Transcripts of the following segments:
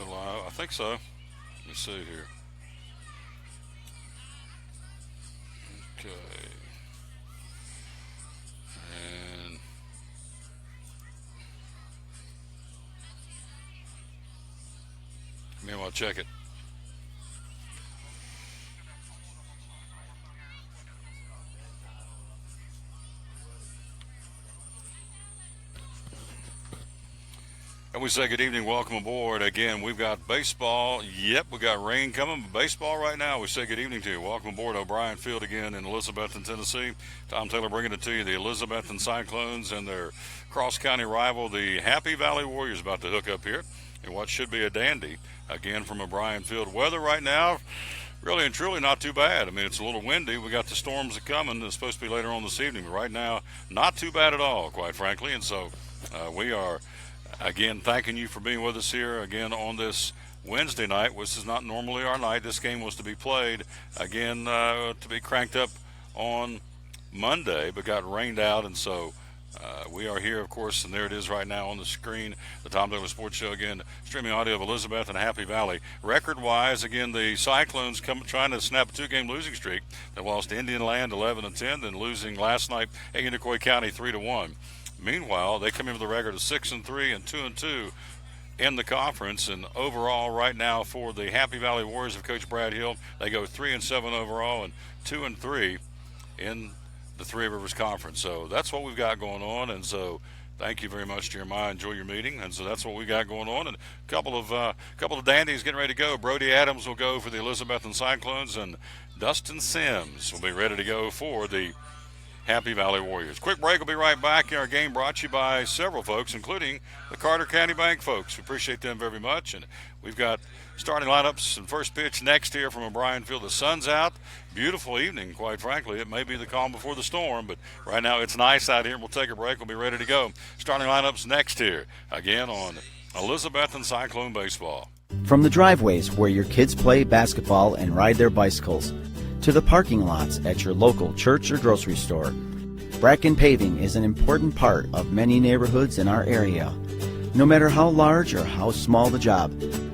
live? I think so. Let me see here. Okay. And meanwhile, check it. And we say good evening, welcome aboard. Again, we've got baseball. Yep, we got rain coming, but baseball right now. We say good evening to you. Welcome aboard O'Brien Field again in Elizabethton, Tennessee. Tom Taylor bringing it to you. The Elizabethton Cyclones and their cross-county rival, the Happy Valley Warriors, about to hook up here in what should be a dandy. Again from O'Brien Field. Weather right now, really and truly not too bad. I mean, it's a little windy. We got the storms that coming. It's supposed to be later on this evening. But right now, not too bad at all, quite frankly. And so we are again, thanking you for being with us here again on this Wednesday night, which is not normally our night. This game was to be played again to be cranked up on Monday, but got rained out, and so we are here, of course, and there it is right now on the screen. The Tom Taylor Sports Show again, streaming audio of Elizabeth and Happy Valley. Record-wise, again, the Cyclones trying to snap a two-game losing streak. They lost to Indian Land 11-10, then losing last night at Unicoi County 3-1. Meanwhile, they come in with a record of 6-3 and 2-2 in the conference, and overall, right now for the Happy Valley Warriors of Coach Brad Hill, they go 3-7 overall and 2-3 in the Three Rivers Conference. So that's what we've got going on, and so thank you very much, Jeremiah. Enjoy your meeting, and so that's what we got going on. And a couple of dandies getting ready to go. Brody Adams will go for the Elizabethton Cyclones, and Dustin Sims will be ready to go for the Happy Valley Warriors. Quick break. We'll be right back. Our game brought to you by several folks, including the Carter County Bank folks. We appreciate them very much. And we've got starting lineups and first pitch next here from O'Brien Field. The sun's out. Beautiful evening, quite frankly. It may be the calm before the storm, but right now it's nice out here. We'll take a break. We'll be ready to go. Starting lineups next here, again on Elizabethton Cyclone Baseball. From the driveways where your kids play basketball and ride their bicycles, to the parking lots at your local church or grocery store, Bracken Paving is an important part of many neighborhoods in our area. No matter how large or how small the job,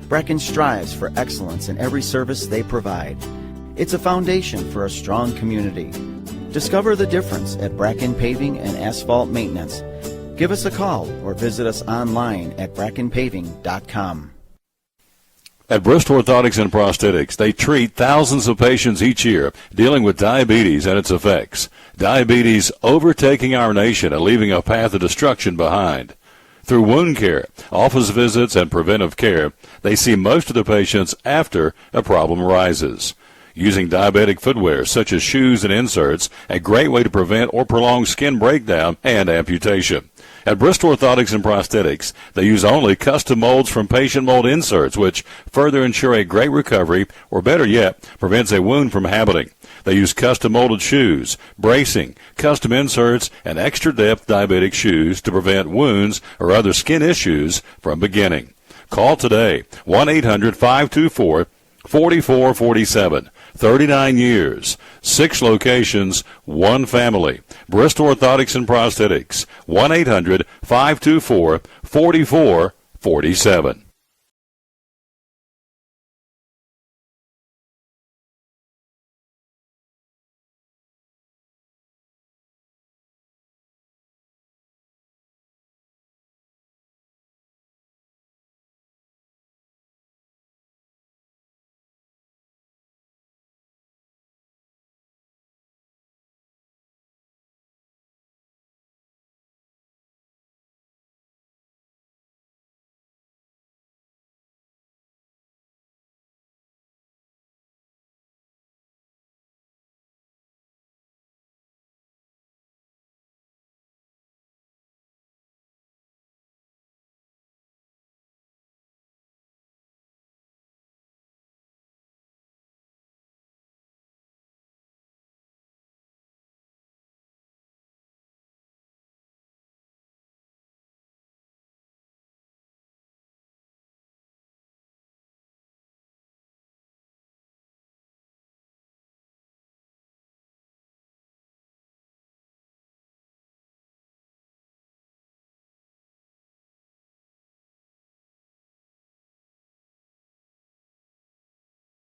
Bracken strives for excellence in every service they provide. It's a foundation for a strong community. Discover the difference at Bracken Paving and Asphalt Maintenance. Give us a call or visit us online at brackenpaving.com. At Bristol Orthotics and Prosthetics, they treat thousands of patients each year dealing with diabetes and its effects. Diabetes overtaking our nation and leaving a path of destruction behind. Through wound care, office visits, and preventive care, they see most of the patients after a problem arises. Using diabetic footwear such as shoes and inserts, a great way to prevent or prolong skin breakdown and amputation. At Bristol Orthotics and Prosthetics, they use only custom molds from patient mold inserts, which further ensure a great recovery, or better yet, prevents a wound from happening. They use custom molded shoes, bracing, custom inserts, and extra depth diabetic shoes to prevent wounds or other skin issues from beginning. Call today, 1-800-524-4447. 39 years, 6 locations, 1 family. Bristol Orthotics and Prosthetics, 1-800-524-4447.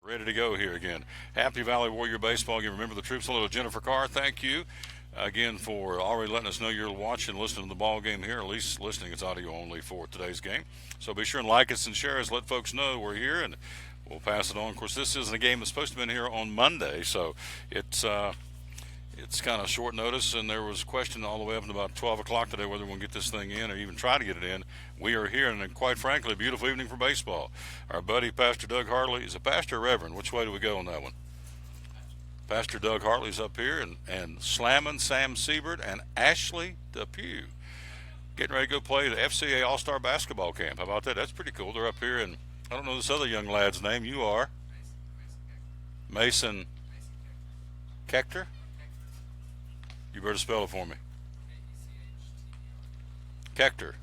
ready to go here again. Happy Valley Warrior Baseball. You remember the troops. Hello to Jennifer Carr. Thank you again for already letting us know you're watching, listening to the ball game here. At least listening. It's audio only for today's game. So be sure and like us and share us. Let folks know we're here, and we'll pass it on. Of course, this isn't a game that's supposed to have been here on Monday, so it's kind of short notice, and there was a question all the way up to about 12 o'clock today whether we're going to get this thing in or even try to get it in. We are here, and quite frankly, a beautiful evening for baseball. Our buddy, Pastor Doug Hartley, is a pastor or reverend? Which way do we go on that one? Pastor Doug Hartley's up here, and slamming Sam Siebert and Ashley Depew. Getting ready to go play the FCA All-Star Basketball Camp. How about that? That's pretty cool. They're up here, and I don't know this other young lad's name. You are? Mason Kechter? You better spell it for me. Kechter.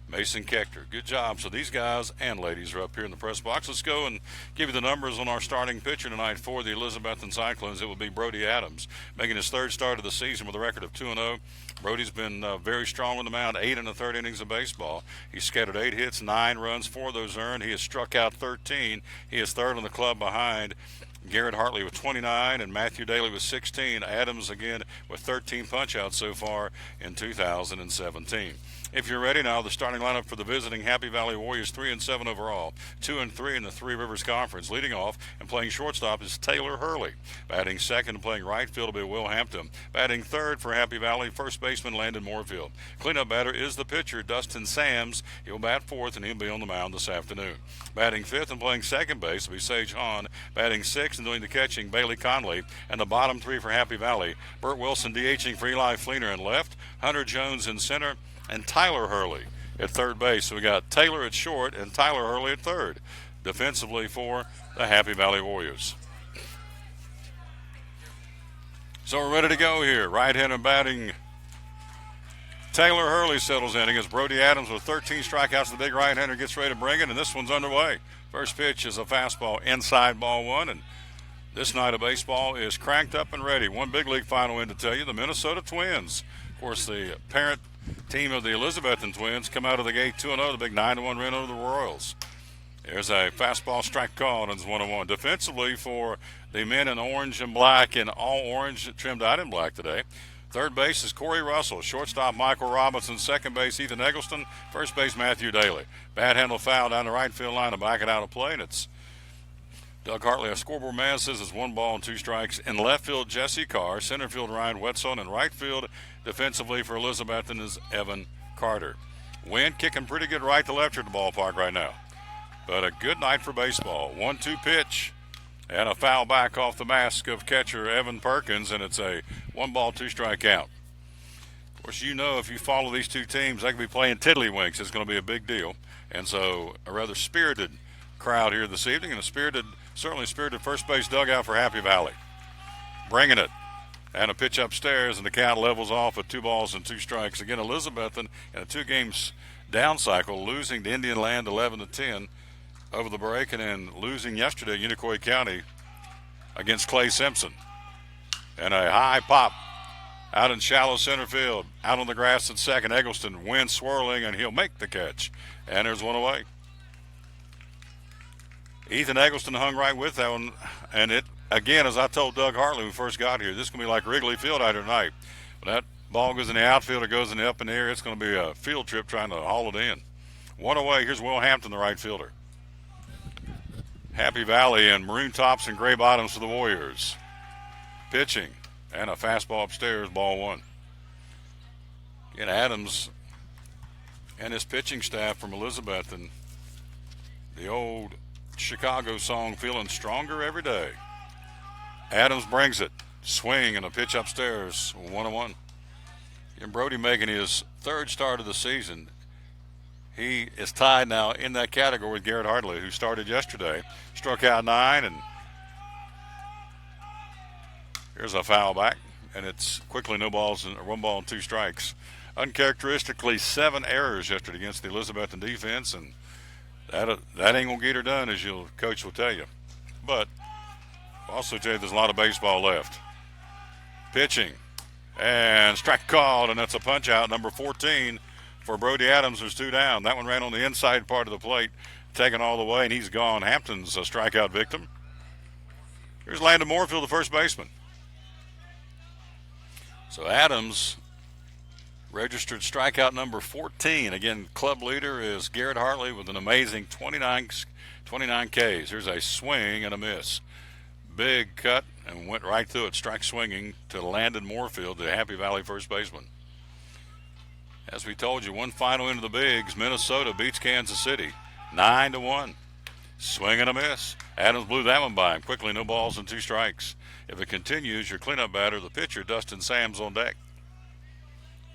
Mason Kechter. Good job. So these guys and ladies are up here in the press box. Let's go and give you the numbers on our starting pitcher tonight for the Elizabethton Cyclones. It will be Brody Adams, making his third start of the season with a record of 2-0. Brody's been very strong on the mound, 8 1/3 innings of baseball. He's scattered 8 hits, 9 runs, 4 of those earned. He has struck out 13. He is third on the club behind Garrett Hartley with 29 and Matthew Daly with 16. Adams again with 13 punch-outs so far in 2017. If you're ready now, the starting lineup for the visiting Happy Valley Warriors, 3-7 overall, 2-3 in the Three Rivers Conference. Leading off and playing shortstop is Taylor Hurley. Batting second and playing right field will be Will Hampton. Batting third for Happy Valley, first baseman Landon Moorfield. Cleanup batter is the pitcher Dustin Sams. He'll bat fourth and he'll be on the mound this afternoon. Batting fifth and playing second base will be Sage Hahn. Batting sixth and doing the catching, Bailey Conley. And the bottom three for Happy Valley, Burt Wilson DHing for Eli Fleener in left, Hunter Jones in center, and Tyler Hurley at third base. So we got Taylor at short and Tyler Hurley at third, defensively for the Happy Valley Warriors. So we're ready to go here. Right-hander batting, Taylor Hurley settles in against Brody Adams with 13 strikeouts. The big right-hander gets ready to bring it, and this one's underway. First pitch is a fastball, inside ball one, and this night of baseball is cranked up and ready. One big league final win to tell you, the Minnesota Twins. Of course, the parent team of the Elizabethton Twins come out of the gate 2-0, the big 9-1 win over the Royals. There's a fastball strike call, and it's 1-1. Defensively for the men in orange and black, and all orange trimmed out in black today. Third base is Corey Russell. Shortstop Michael Robinson. Second base Ethan Eggleston. First base Matthew Daly. Bad handle foul down the right field line to back it out of play, and it's Doug Hartley. A scoreboard man says it's 1 ball and 2 strikes. In left field, Jesse Carr. Center field, Ryan Wetzel. And right field, defensively for Elizabethton, is Evan Carter. Wind kicking pretty good right to left here at the ballpark right now. But a good night for baseball. 1-2 pitch and a foul back off the mask of catcher Evan Perkins, and it's a 1 ball, 2 strike count. Of course, you know if you follow these two teams, they can be playing tiddlywinks. It's going to be a big deal. And so a rather spirited crowd here this evening, and a certainly spirited first base dugout for Happy Valley. Bringing it. And a pitch upstairs, and the count levels off at 2 balls and 2 strikes. Again, Elizabethton in a 2-game down cycle, losing to Indian Land 11-10 over the break, and then losing yesterday at Unicoi County against Clay Simpson. And a high pop out in shallow center field. Out on the grass at second, Eggleston, wind swirling, and he'll make the catch. And there's one away. Ethan Eggleston hung right with that one, and it, again, as I told Doug Hartley when we first got here, this is going to be like Wrigley Field out here tonight. When that ball goes in the outfield or goes in the up in the air, it's going to be a field trip trying to haul it in. One away. Here's Will Hampton, the right fielder. Happy Valley and maroon tops and gray bottoms for the Warriors. Pitching and a fastball upstairs, ball 1. Again, Adams and his pitching staff from Elizabethton, the old Chicago song, feeling stronger every day. Adams brings it. Swing and a pitch upstairs, 1-1. And Brody making his third start of the season. He is tied now in that category with Garrett Hartley, who started yesterday. Struck out 9, and here's a foul back, and it's quickly 1 ball and 2 strikes. Uncharacteristically, 7 errors yesterday against the Elizabethton defense, and that ain't going to get her done, as your coach will tell you. But I'll also tell you there's a lot of baseball left. Pitching, and strike called, and that's a punch out, number 14 for Brody Adams. There's 2 down. That one ran on the inside part of the plate, taken all the way, and he's gone. Hampton's a strikeout victim. Here's Landon Moorfield, the first baseman. So Adams registered strikeout number 14. Again, club leader is Garrett Hartley with an amazing 29 Ks. Here's a swing and a miss. Big cut and went right through it, strike swinging to Landon Moorfield, the Happy Valley first baseman. As we told you, one final into the bigs. Minnesota beats Kansas City 9-1. Swing and a miss. Adams blew that one by him quickly. No balls and 2 strikes. If it continues, your cleanup batter, the pitcher, Dustin Sams, on deck.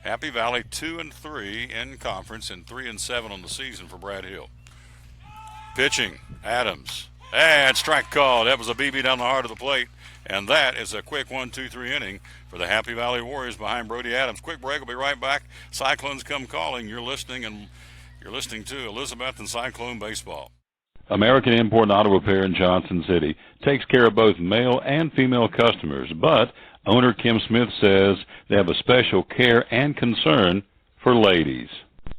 Happy Valley 2-3 in conference and 3-7 on the season for Brad Hill. Pitching, Adams. And strike call. That was a BB down the heart of the plate. And that is a quick 1-2-3 inning for the Happy Valley Warriors behind Brody Adams. Quick break. We'll be right back. Cyclones come calling. You're listening to Elizabethton Cyclone Baseball. American Import and Auto Repair in Johnson City takes care of both male and female customers, but owner Kim Smith says they have a special care and concern for ladies.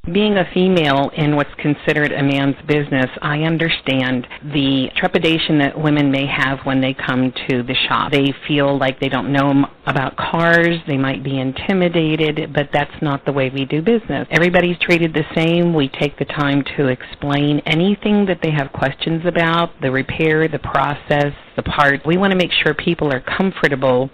Being a female in what's considered a man's business, I understand the trepidation that women may have when they come to the shop. They feel like they don't know about cars, they might be intimidated, but that's not the way we do business. Everybody's treated the same. We take the time to explain anything that they have questions about, the repair, the process, the parts. We want to make sure people are comfortable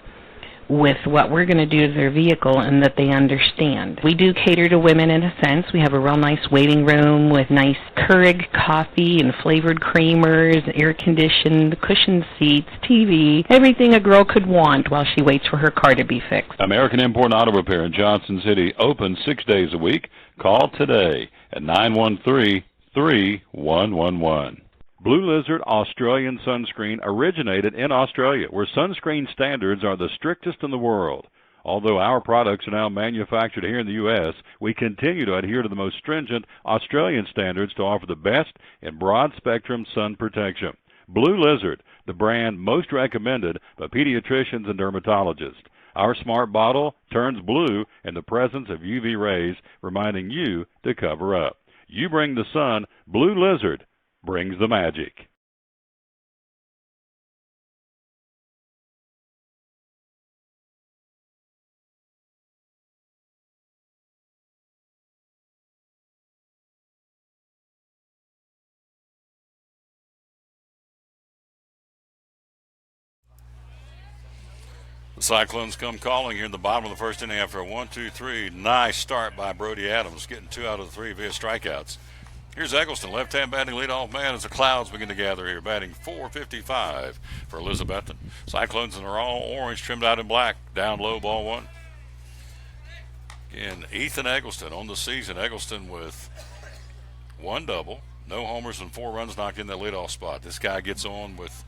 with what we're going to do to their vehicle and that they understand. We do cater to women in a sense. We have a real nice waiting room with nice Keurig coffee and flavored creamers, air-conditioned, cushioned seats, TV, everything a girl could want while she waits for her car to be fixed. American Import and Auto Repair in Johnson City, open 6 days a week. Call today at 913-3111. Blue Lizard Australian sunscreen originated in Australia, where sunscreen standards are the strictest in the world. Although our products are now manufactured here in the U.S., we continue to adhere to the most stringent Australian standards to offer the best in broad-spectrum sun protection. Blue Lizard, the brand most recommended by pediatricians and dermatologists. Our smart bottle turns blue in the presence of UV rays, reminding you to cover up. You bring the sun, Blue Lizard brings the magic. The Cyclones come calling here in the bottom of the first inning after a 1-2-3. Nice start by Brody Adams, getting 2 out of the 3 via strikeouts. Here's Eggleston, left-hand batting leadoff man as the clouds begin to gather here, batting .455 for Elizabethton. Cyclones are all orange, trimmed out in black. Down low, ball 1. Again, Ethan Eggleston on the season. Eggleston with 1 double, no homers, and 4 runs knocked in that leadoff spot. This guy gets on with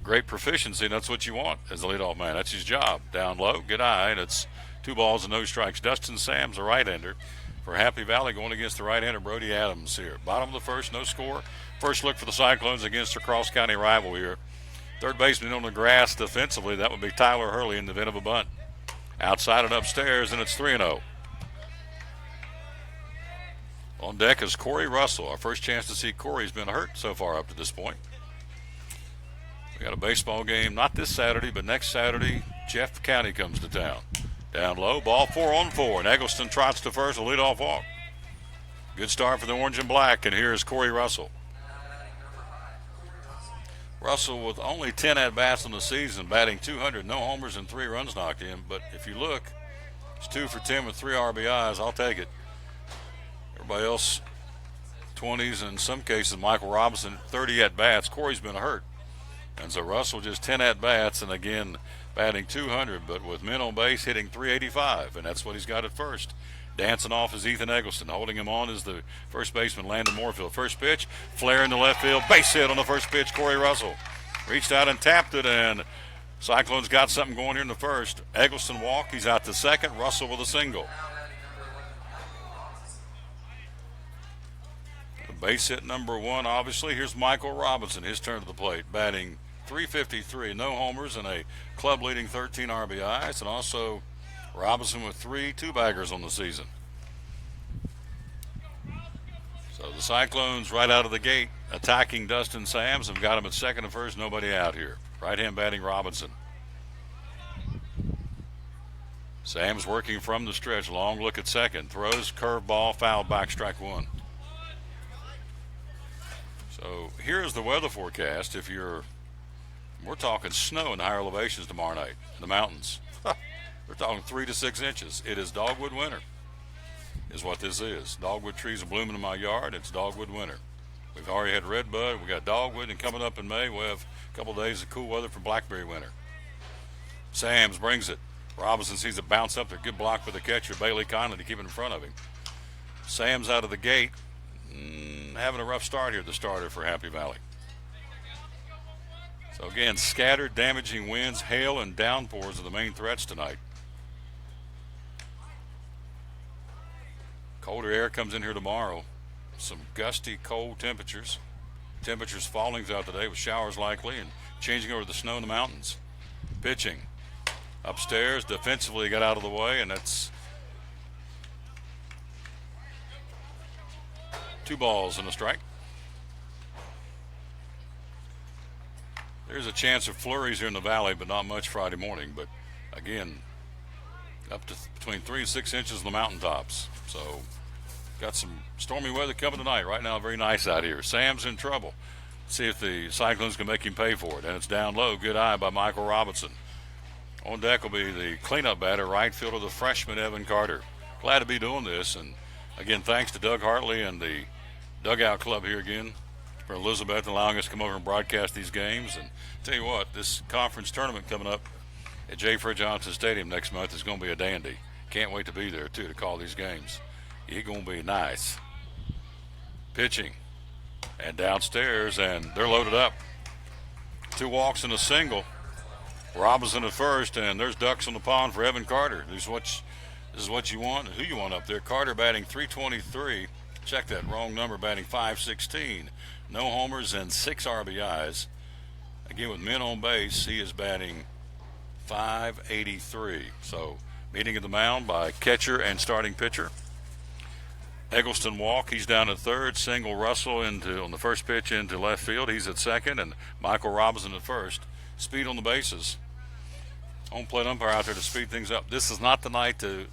great proficiency, and that's what you want as a leadoff man. That's his job. Down low, good eye, and it's 2 balls and no strikes. Dustin Sams, a right-hander for Happy Valley, going against the right-hander Brody Adams here. Bottom of the first, no score. First look for the Cyclones against their cross-county rival here. Third baseman on the grass defensively, that would be Tyler Hurley in the event of a bunt. Outside and upstairs, and it's 3-0. On deck is Corey Russell. Our first chance to see Corey's been hurt so far up to this point. We got a baseball game, not this Saturday, but next Saturday. Jeff County comes to town. Down low, ball 4-on-4, and Eggleston trots to first, a leadoff walk. Good start for the orange and black, and here's Corey Russell. Russell with only 10 at-bats on the season, batting .200, no homers and 3 runs knocked in. But if you look, it's 2 for 10 with 3 RBIs. I'll take it. Everybody else, 20s, and in some cases, Michael Robinson, 30 at-bats. Corey's been hurt. And so Russell just 10 at-bats, and again, batting .200, but with men on base hitting .385, and that's what he's got at first. Dancing off is Ethan Eggleston. Holding him on is the first baseman, Landon Moorfield. First pitch, flare in the left field, base hit on the first pitch, Corey Russell. Reached out and tapped it, and Cyclones got something going here in the first. Eggleston walk, he's out to second, Russell with a single. Base hit number 1, obviously. Here's Michael Robinson, his turn to the plate, batting .353, no homers, and a club-leading 13 RBIs, and also Robinson with 3 two-baggers on the season. So the Cyclones right out of the gate attacking Dustin Sams have got him at second and first, nobody out here. Right-hand batting Robinson. Sam's working from the stretch. Long look at second. Throws, curveball, foul back, strike one. So here's the weather forecast. We're talking snow in the higher elevations tomorrow night in the mountains. We're talking 3 to 6 inches. It is dogwood winter, is what this is. Dogwood trees are blooming in my yard. It's dogwood winter. We've already had redbud. We got dogwood, and coming up in May, we'll have a couple of days of cool weather for blackberry winter. Sams brings it. Robinson sees it bounce up there. Good block for the catcher, Bailey Conley, to keep it in front of him. Sam's out of the gate. Having a rough start here, the starter for Happy Valley. So again, scattered, damaging winds, hail, and downpours are the main threats tonight. Colder air comes in here tomorrow. Some gusty, cold temperatures. Temperatures falling throughout the day with showers likely and changing over the snow in the mountains. Pitching. Upstairs, defensively got out of the way, and that's 2 balls and a strike. There's a chance of flurries here in the valley, but not much Friday morning. But again, up to between 3 and 6 inches on the mountaintops. So got some stormy weather coming tonight. Right now, very nice out here. Sam's in trouble. See if the Cyclones can make him pay for it. And it's down low. Good eye by Michael Robinson. On deck will be the cleanup batter, right fielder, the freshman Evan Carter. Glad to be doing this. And again, thanks to Doug Hartley and the Dugout Club here again for Elizabethton allowing us to come over and broadcast these games. And tell you what, this conference tournament coming up at J. Fred Johnson Stadium next month is going to be a dandy. Can't wait to be there, too, to call these games. It's going to be nice. Pitching. And downstairs, and they're loaded up. 2 walks and a single. Robinson at first, and there's ducks on the pond for Evan Carter. This is what you want, and who you want up there. Carter batting .323. Check that, wrong number, batting .516. No homers and 6 RBIs. Again, with men on base, he is batting .583. So, meeting at the mound by catcher and starting pitcher. Eggleston walk, he's down at third. Single Russell on the first pitch into left field. He's at second, and Michael Robinson at first. Speed on the bases. Home plate umpire out there to speed things up. This is not the night to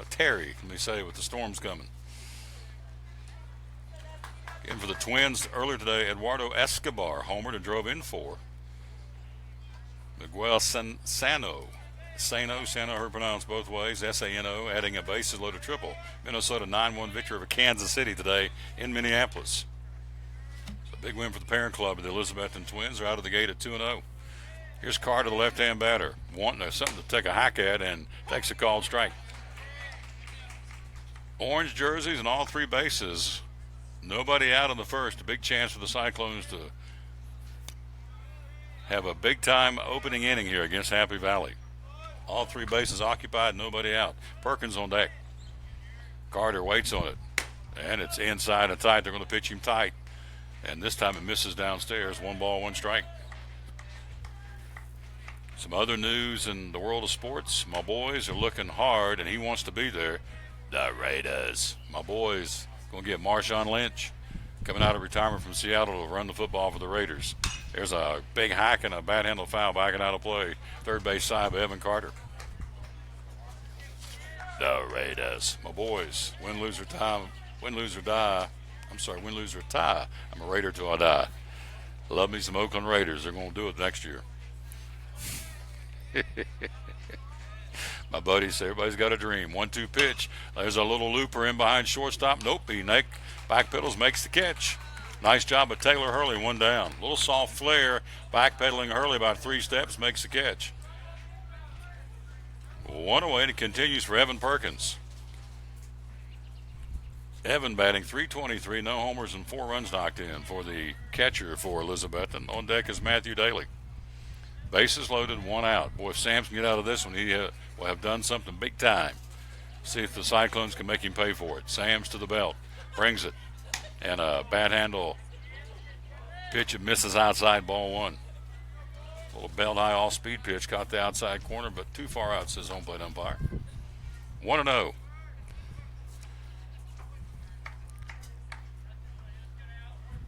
tarry, let me say, with the storms coming. And for the Twins earlier today, Eduardo Escobar homered and drove in 4. Miguel Sano, I heard pronounced both ways, S-A-N-O, adding a bases-loaded triple. Minnesota 9-1 victory over Kansas City today in Minneapolis. So a big win for the parent club of the Elizabethton Twins. They're out of the gate at 2-0. Here's Carter, the left-hand batter, wanting something to take a hack at, and takes a called strike. Orange jerseys and all 3 bases. Nobody out in the first. A big chance for the Cyclones to have a big-time opening inning here against Happy Valley. All 3 bases occupied, nobody out. Perkins on deck. Carter waits on it, and it's inside and tight. They're going to pitch him tight, and this time it misses downstairs. 1 ball, 1 strike. Some other news in the world of sports. My boys are looking hard, and he wants to be there. The Raiders. My boys going to get Marshawn Lynch coming out of retirement from Seattle to run the football for the Raiders. There's a big hack and a bad handle foul backing out of play. Third base side by Evan Carter. The Raiders. My boys. Win, lose, or tie. Win, lose, or die. Win, lose, or tie. I'm a Raider till I die. Love me some Oakland Raiders. They're going to do it next year. My buddy said everybody's got a dream. 1-2 pitch. There's a little looper in behind shortstop. Nope. He backpedals, makes the catch. Nice job of Taylor Hurley, 1 down. Little soft flare, backpedaling Hurley about 3 steps, makes the catch. 1 away, and it continues for Evan Perkins. Evan batting .323, no homers and 4 runs knocked in for the catcher for Elizabethton. On deck is Matthew Daly. Bases loaded, 1 out. Boy, if Sam's can get out of this one, he will have done something big time. See if the Cyclones can make him pay for it. Sam's to the belt, brings it, and a bad handle pitch. It misses outside, ball 1. A little belt high off-speed pitch, caught the outside corner, but too far out, says home plate umpire. 1-0.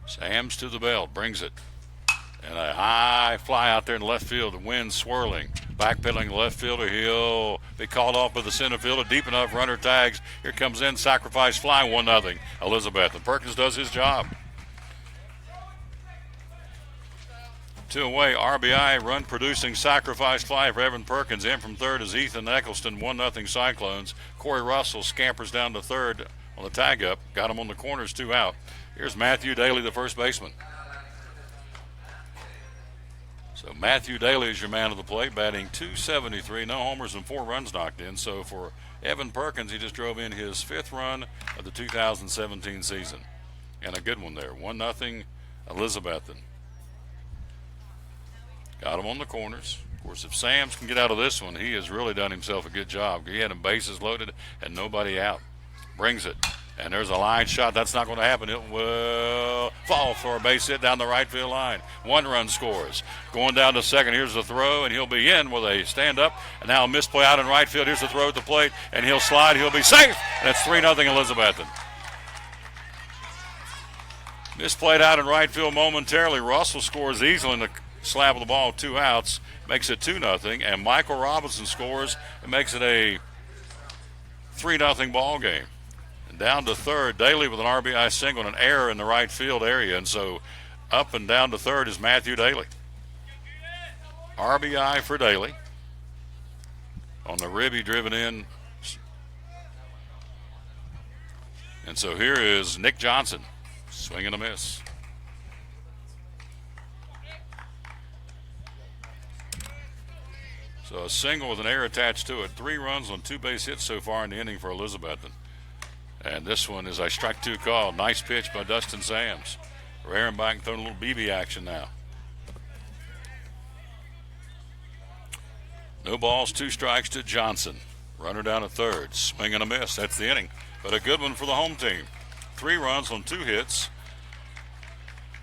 Sam's to the belt, brings it. And a high fly out there in left field, the wind swirling. Backpedaling the left fielder, he'll be called off by the center fielder. Deep enough, runner tags. Here comes in, sacrifice fly, 1-0. Elizabethton. Perkins does his job. 2 away, RBI, run producing sacrifice fly for Evan Perkins. In from third is Ethan Eccleston, 1-0 Cyclones. Corey Russell scampers down to third on the tag up. Got him on the corners, 2 out. Here's Matthew Daly, the first baseman. So Matthew Daly is your man of the plate, batting .273, no homers and 4 runs knocked in. So for Evan Perkins, he just drove in his 5th run of the 2017 season. And a good one there, 1-0 Elizabethton. Got him on the corners. Of course, if Sams can get out of this one, he has really done himself a good job. He had him bases loaded and nobody out. Brings it. And there's a line shot. That's not going to happen. It will fall for a base hit down the right field line. 1 run scores. Going down to second. Here's the throw, and he'll be in with a stand-up. And now a misplay out in right field. Here's the throw at the plate, and he'll slide. He'll be safe. That's 3-0 Elizabethton. Misplayed out in right field momentarily. Russell scores easily in the slab of the ball, 2 outs. Makes it 2-0. And Michael Robinson scores and makes it a 3-0 ball game. Down to third, Daly with an RBI single and an error in the right field area. And so up and down to third is Matthew Daly. RBI for Daly. On the ribby driven in. And so here is Nick Johnson. Swing and a miss. So a single with an error attached to it. 3 runs on 2 base hits so far in the inning for Elizabethton. And this one is a strike 2 call. Nice pitch by Dustin Sams. Aaron back throwing a little BB action now. No balls, 2 strikes to Johnson. Runner down at third. Swing and a miss. That's the inning. But a good one for the home team. 3 runs on 2 hits.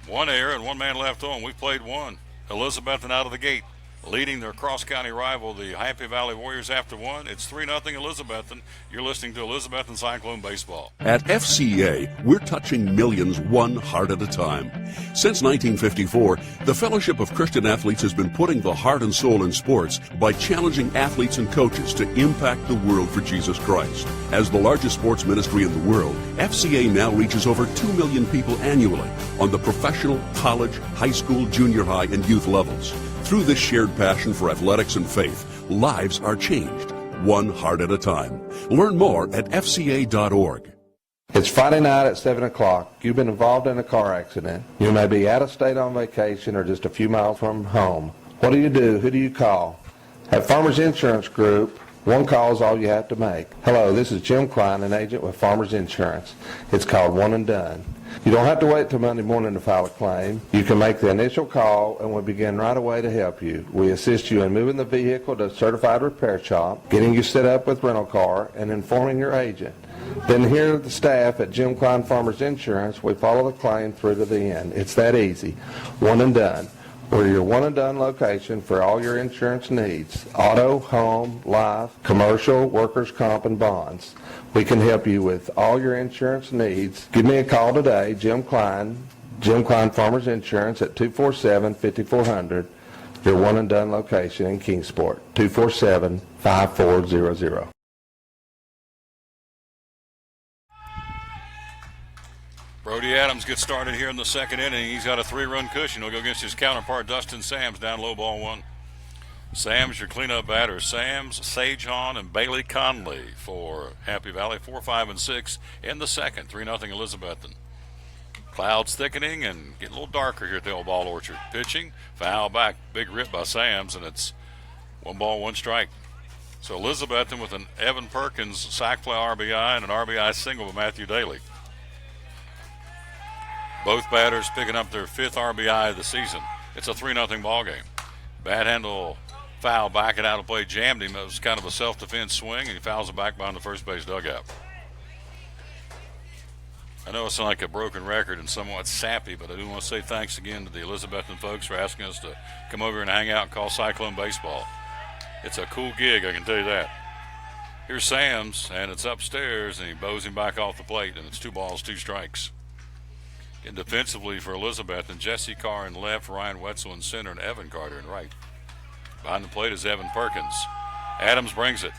1 error and 1 man left on. We've played 1. Elizabethton out of the gate, leading their cross-county rival, the Happy Valley Warriors, after 1. It's 3-0 Elizabethton. You're listening to Elizabethton Cyclone Baseball. At FCA, we're touching millions one heart at a time. Since 1954, the Fellowship of Christian Athletes has been putting the heart and soul in sports by challenging athletes and coaches to impact the world for Jesus Christ. As the largest sports ministry in the world, FCA now reaches over 2 million people annually on the professional, college, high school, junior high, and youth levels. Through this shared passion for athletics and faith, lives are changed, one heart at a time. Learn more at fca.org. It's Friday night at 7 o'clock. You've been involved in a car accident. You may be out of state on vacation or just a few miles from home. What do? Who do you call? At Farmers Insurance Group, 1 call is all you have to make. Hello, this is Jim Klein, an agent with Farmers Insurance. It's called One and Done. You don't have to wait till Monday morning to file a claim. You can make the initial call and we'll begin right away to help you. We assist you in moving the vehicle to a certified repair shop, getting you set up with rental car, and informing your agent. Then here at the staff at Jim Klein Farmers Insurance, we follow the claim through to the end. It's that easy. One and Done. We're your one and done location for all your insurance needs. Auto, home, life, commercial, workers' comp, and bonds. We can help you with all your insurance needs. Give me a call today, Jim Klein Farmers Insurance at 247-5400, your one and done location in Kingsport, 247-5400. Brody Adams gets started here in the second inning. He's got a 3-run cushion. He'll go against his counterpart, Dustin Sams, down low, ball 1. Sams, your cleanup batter. Sams, Sagehawn, and Bailey Conley for Happy Valley, 4, 5, and 6 in the second. 3-0 Elizabethton. Clouds thickening and getting a little darker here at the old ball orchard. Pitching, foul back, big rip by Sams, and it's 1 ball, 1 strike. So Elizabethton with an Evan Perkins sac fly RBI and an RBI single with Matthew Daly. Both batters picking up their 5th RBI of the season. It's a 3-0 ball game. Bad handle foul back and out of play, jammed him. It was kind of a self-defense swing, and he fouls it back behind the first base dugout. I know it's like a broken record and somewhat sappy, but I do want to say thanks again to the Elizabethton folks for asking us to come over and hang out and call Cyclone Baseball. It's a cool gig, I can tell you that. Here's Sams, and it's upstairs, and he bows him back off the plate, and it's 2 balls, 2 strikes. And defensively for Elizabethton, Jesse Carr in left, Ryan Wetzel in center, and Evan Carter in right. Behind the plate is Evan Perkins. Adams brings it.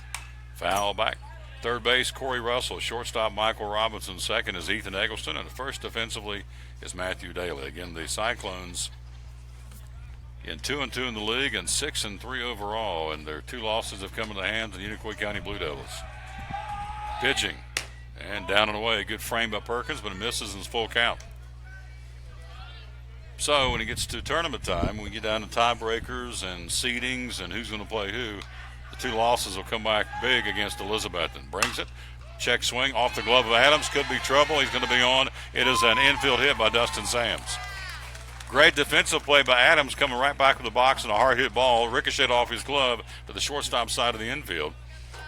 Foul back. Third base, Corey Russell. Shortstop, Michael Robinson. Second is Ethan Eggleston. And first defensively is Matthew Daly. Again, the Cyclones in 2-2 in the league and 6-3 overall. And their 2 losses have come in the hands of the Unicoi County Blue Devils. Pitching. And down and away. Good frame by Perkins, but it misses in his full count. So when it gets to tournament time, we get down to tiebreakers and seedings and who's going to play who, the 2 losses will come back big against Elizabethton. Brings it. Check swing off the glove of Adams. Could be trouble. He's going to be on. It is an infield hit by Dustin Sams. Great defensive play by Adams, coming right back with the box and a hard hit ball. Ricocheted off his glove to the shortstop side of the infield.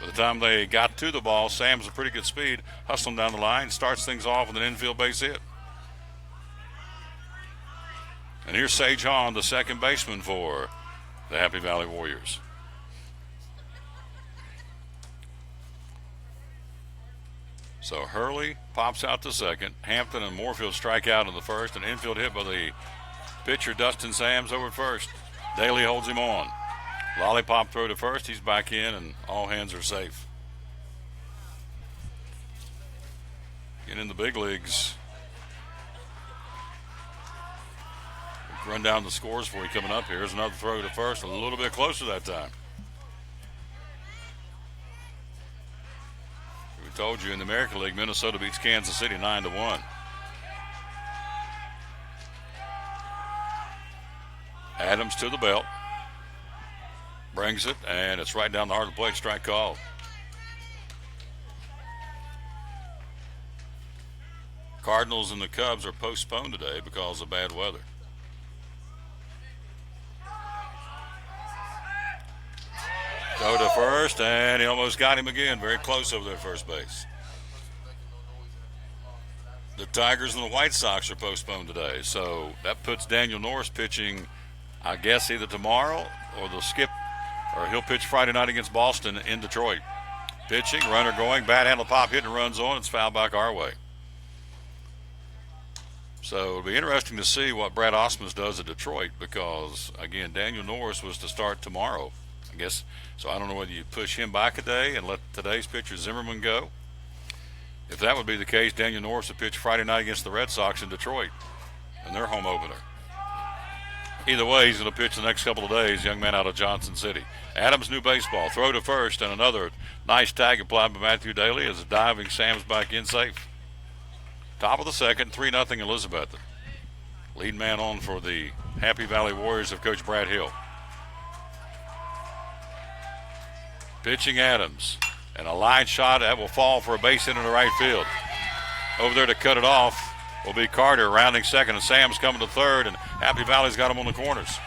By the time they got to the ball, Sams with pretty good speed, hustling down the line, starts things off with an infield base hit. And here's Sage Hahn, the second baseman for the Happy Valley Warriors. So Hurley pops out to second. Hampton and Moorfield strike out in the first. An infield hit by the pitcher, Dustin Sams, over at first. Daly holds him on. Lollipop throw to first. He's back in, and all hands are safe. Getting in the big leagues. Run down the scores for you coming up here. Here's another throw to first, a little bit closer that time. We told you in the American League, Minnesota beats Kansas City 9-1. Adams to the belt. Brings it, and it's right down the heart of the plate. Strike called. Cardinals and the Cubs are postponed today because of bad weather. Go to first, and he almost got him again. Very close over there at first base. The Tigers and the White Sox are postponed today, so that puts Daniel Norris pitching, I guess, either tomorrow or they'll skip, or he'll pitch Friday night against Boston in Detroit. Pitching, runner going, bat handle pop, hitting runs on. It's fouled back our way. So it'll be interesting to see what Brad Osmus does at Detroit because, again, Daniel Norris was to start tomorrow, I guess. So I don't know whether you push him back a day and let today's pitcher Zimmerman go. If that would be the case, Daniel Norris would pitch Friday night against the Red Sox in Detroit in their home opener. Either way, he's going to pitch the next couple of days, young man out of Johnson City. Adams, new baseball. Throw to first, and another nice tag applied by Matthew Daly as diving Sam's back in safe. Top of the second, 3-0 Elizabethton. Lead man on for the Happy Valley Warriors of Coach Brad Hill. Pitching Adams, and a line shot that will fall for a base hit in the right field. Over there to cut it off will be Carter, rounding second, and Sam's coming to third, and Happy Valley's got him on the corners.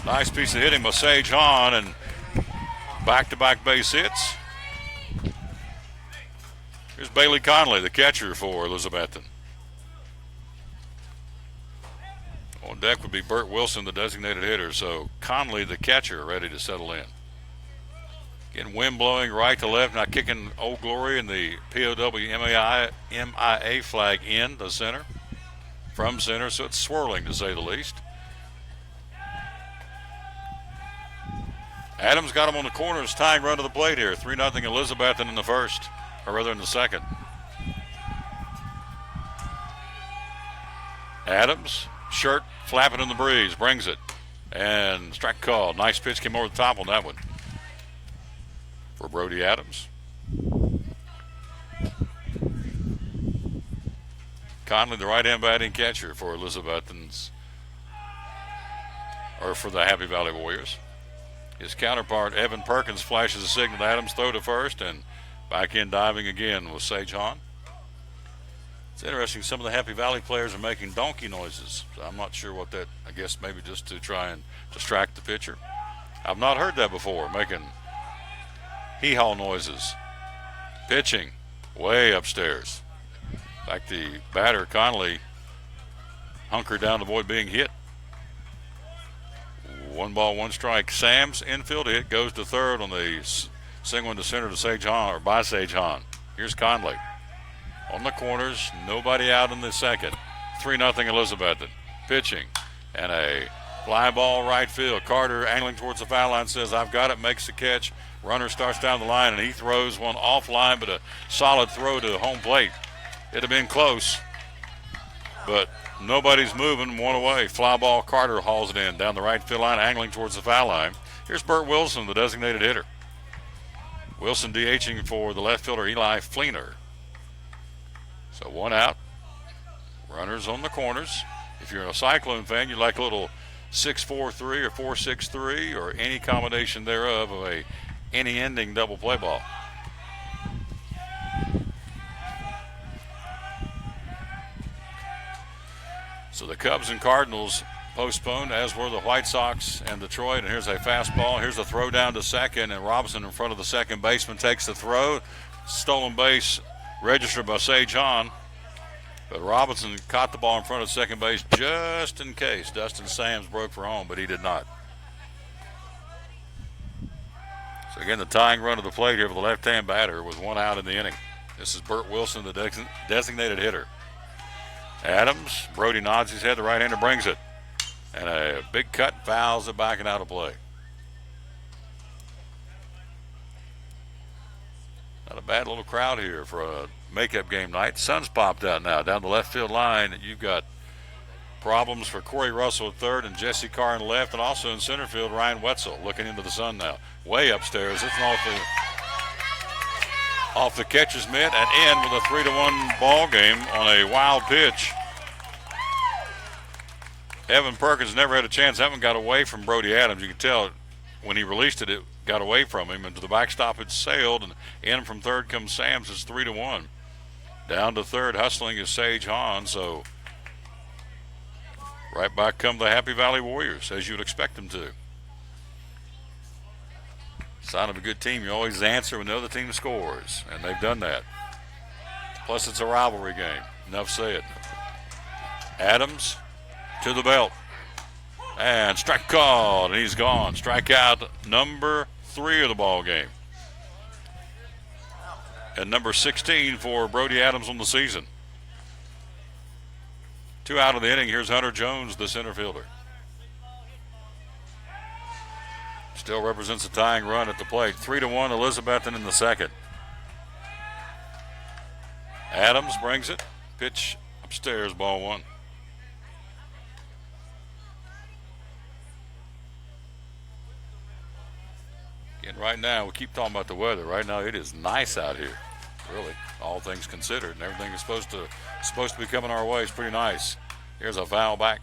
Nice piece of hitting by Sage Hahn, and back-to-back base hits. Here's Bailey Conley, the catcher for Elizabethton. On deck would be Burt Wilson, the designated hitter. So Conley, the catcher, ready to settle in. Getting wind blowing right to left, now kicking Old Glory and the POW MIA flag in the center, from center, so it's swirling to say the least. Adams got him on the corners, tying run to the plate here. 3-0 Elizabethton in the first, or rather in the second. Adams, shirt flapping in the breeze, brings it, and strike called. Nice pitch came over the top on that one for Brody Adams. Conley, the right-hand batting catcher for Elizabethton's, or for the Happy Valley Warriors. His counterpart, Evan Perkins, flashes a signal to Adams, throw to first, and back in diving again with Sage Hahn. It's interesting, some of the Happy Valley players are making donkey noises. So I'm not sure what that, I guess maybe just to try and distract the pitcher. I've not heard that before, making hee-haw noises. Pitching, way upstairs. In fact, the batter, Conley, hunkered down to avoid being hit. 1 ball, 1 strike. Sam's infield hit goes to third on the single into center to Sage Hahn, or by Sage Hahn. Here's Conley. on the corners. Nobody out in the second. 3-0 Elizabethton. Pitching. And a fly ball right field. Carter angling towards the foul line says, I've got it, makes the catch. Runner starts down the line, and he throws one offline, but a solid throw to home plate. It'd have been close, but nobody's moving. One away. Fly ball. Carter hauls it in down the right field line, angling towards the foul line. Here's Burt Wilson, the designated hitter. Wilson DHing for the left fielder Eli Fleener. So one out. Runners on the corners. If you're a Cyclone fan, you like a little 6-4-3 or 4-6-3 or any combination thereof of a any-ending double play ball. So the Cubs and Cardinals postponed, as were the White Sox and Detroit. And here's a fastball. Here's a throw down to second, and Robinson in front of the second baseman takes the throw. Stolen base registered by Sage Hahn. But Robinson caught the ball in front of second base just in case Dustin Sams broke for home, but he did not. So again, the tying run to the plate here for the left-hand batter with one out in the inning. This is Burt Wilson, the designated hitter. Adams, Brody nods his head, the right-hander brings it. And a big cut, fouls it back and out of play. Not a bad little crowd here for a makeup game night. Sun's popped out now. Down the left field line, you've got problems for Corey Russell at third and Jesse Carr in left, and also in center field, Ryan Wetzel looking into the sun now. Way upstairs. It's off the catcher's mitt and in with a 3-1 ball game on a wild pitch. Evan Perkins never had a chance. That one got away from Brody Adams. You could tell when he released it, it got away from him. And to the backstop, it sailed. And in from third comes Sams. It's 3-1. Down to third, hustling is Sage Hahn. So right back come the Happy Valley Warriors, as you would expect them to. Sign of a good team. You always answer when the other team scores. And they've done that. Plus, it's a rivalry game. Enough said. Adams to the belt. And strike called, and he's gone. Strikeout number 3 of the ball game. And number 16 for Brody Adams on the season. 2 out of the inning. Here's Hunter Jones, the center fielder. Still represents a tying run at the plate. 3-1 Elizabethton in the second. Adams brings it. Pitch upstairs, ball 1. And right now, we keep talking about the weather. Right now, it is nice out here, really, all things considered. And everything is supposed to be coming our way. It's pretty nice. Here's a foul back.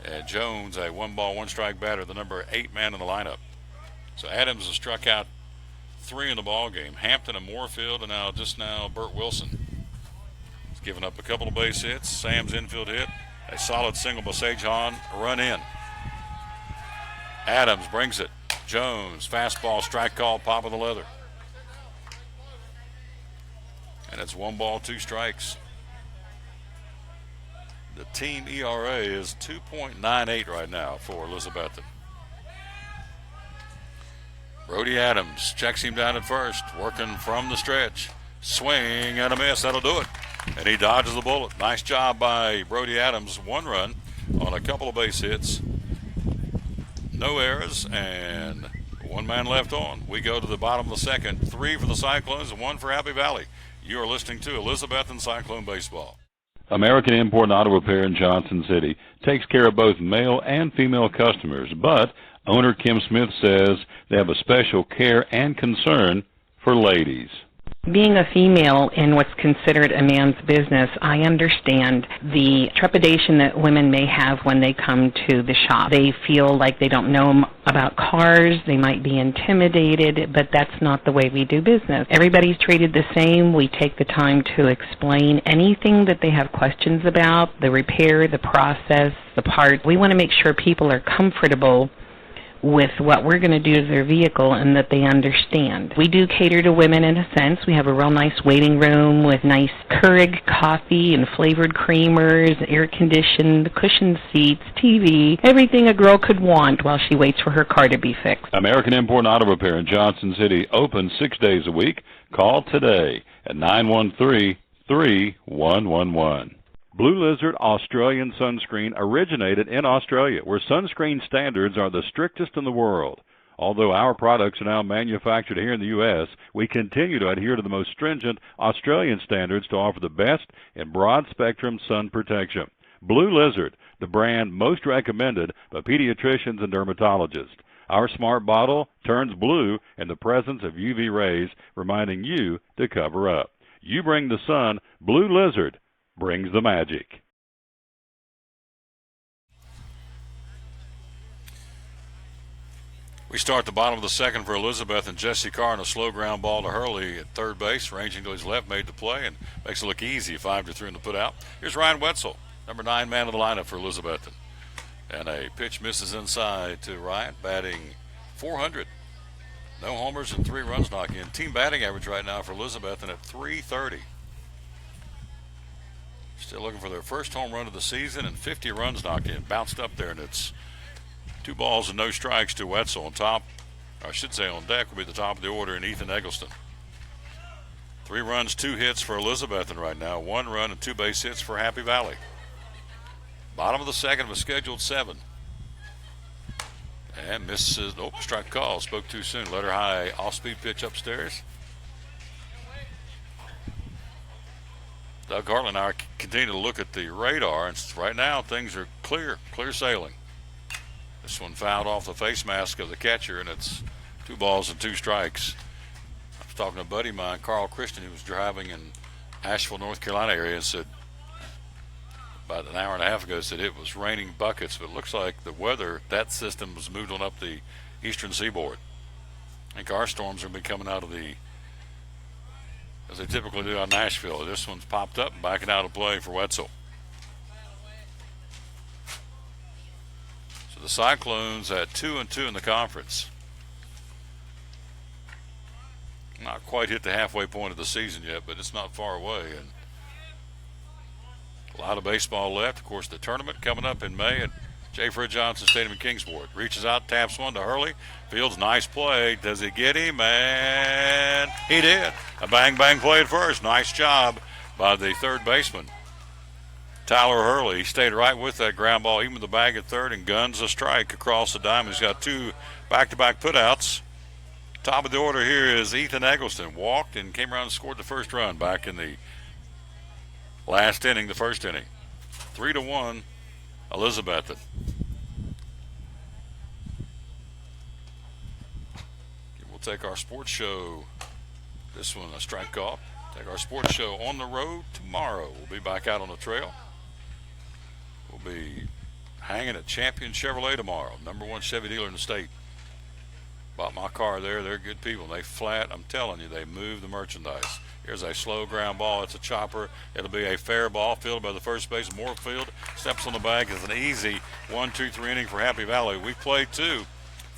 And Jones, a 1-ball, 1-strike batter, the number 8 man in the lineup. So Adams has struck out 3 in the ball game. Hampton and Moorfield, and now Burt Wilson. He's given up a couple of base hits. Sam's infield hit. A solid single by Sage Hahn. A run in. Adams brings it. Jones, fastball, strike call, pop of the leather. And it's 1 ball, 2 strikes. The team ERA is 2.98 right now for Elizabethton. Brody Adams checks him down at first, working from the stretch. Swing and a miss, that'll do it. And he dodges the bullet. Nice job by Brody Adams. 1 run on a couple of base hits. No errors, and 1 man left on. We go to the bottom of the second. 3 for the Cyclones and 1 for Happy Valley. You are listening to Elizabethton Cyclone Baseball. American Import and Auto Repair in Johnson City takes care of both male and female customers, but owner Kim Smith says they have a special care and concern for ladies. Being a female in what's considered a man's business, I understand the trepidation that women may have when they come to the shop. They feel like they don't know about cars, they might be intimidated, but that's not the way we do business. Everybody's treated the same. We take the time to explain anything that they have questions about, the repair, the process, the parts. We want to make sure people are comfortable with what we're going to do to their vehicle and that they understand. We do cater to women in a sense. We have a real nice waiting room with nice Keurig coffee and flavored creamers, air-conditioned, cushioned seats, TV, everything a girl could want while she waits for her car to be fixed. American Import and Auto Repair in Johnson City, open 6 days a week. Call today at 913-3111. Blue Lizard Australian Sunscreen originated in Australia, where sunscreen standards are the strictest in the world. Although our products are now manufactured here in the U.S., we continue to adhere to the most stringent Australian standards to offer the best in broad-spectrum sun protection. Blue Lizard, the brand most recommended by pediatricians and dermatologists. Our smart bottle turns blue in the presence of UV rays, reminding you to cover up. You bring the sun, Blue Lizard brings the magic. We start the bottom of the second for Elizabethton. Jesse Carr and a slow ground ball to Hurley at third base, ranging to his left, made the play and makes it look easy. 5-3 in the put out. Here's Ryan Wetzel, number 9 man of the lineup for Elizabethton. And a pitch misses inside to Ryan, batting .400. No homers and 3 runs knocked in. Team batting average right now for Elizabethton at .330. Still looking for their first home run of the season and 50 runs knocked in. Bounced up there, and it's 2 balls and no strikes to Wetzel. On top, I should say on deck, will be the top of the order in Ethan Eggleston. 3 runs, 2 hits for Elizabethton right now. 1 run and 2 base hits for Happy Valley. Bottom of the second of a scheduled 7. And misses. Oh, strike call. Spoke too soon. Let her high off-speed pitch upstairs. Doug Hartland and I continue to look at the radar, and right now things are clear sailing. This one fouled off the face mask of the catcher, and it's 2 balls and 2 strikes. I was talking to a buddy of mine, Carl Christian, who was driving in Asheville, North Carolina area, and said about an hour and a half ago, said it was raining buckets, but it looks like the weather, that system was moved on up the eastern seaboard. I think our storms are going to be coming out of the, as they typically do on Nashville. This one's popped up and backing out of play for Wetzel. So the Cyclones at 2-2 in the conference. Not quite hit the halfway point of the season yet, but it's not far away. And a lot of baseball left. Of course, the tournament coming up in May at J. Fred Johnson Stadium in Kingsport. Reaches out, taps one to Hurley. Fields, nice play. Does he get him? And he did. A bang-bang play at first. Nice job by the third baseman, Tyler Hurley. He stayed right with that ground ball, even with the bag at third, and guns a strike across the diamond. He's got 2 back-to-back putouts. Top of the order here is Ethan Eggleston. Walked and came around and scored the first run back in the last inning, the first inning. 3-1, Elizabethton. We'll take our sports show, this one a strike call. Take our sports show on the road tomorrow. We'll be back out on the trail. We'll be hanging at Champion Chevrolet tomorrow, #1 Chevy dealer in the state. Bought my car there. They're good people. They flat, I'm telling you, they move the merchandise. Here's a slow ground ball. It's a chopper. It'll be a fair ball fielded by the first base. Moorfield steps on the bag. It's an easy 1-2-3 inning for Happy Valley. We played 2.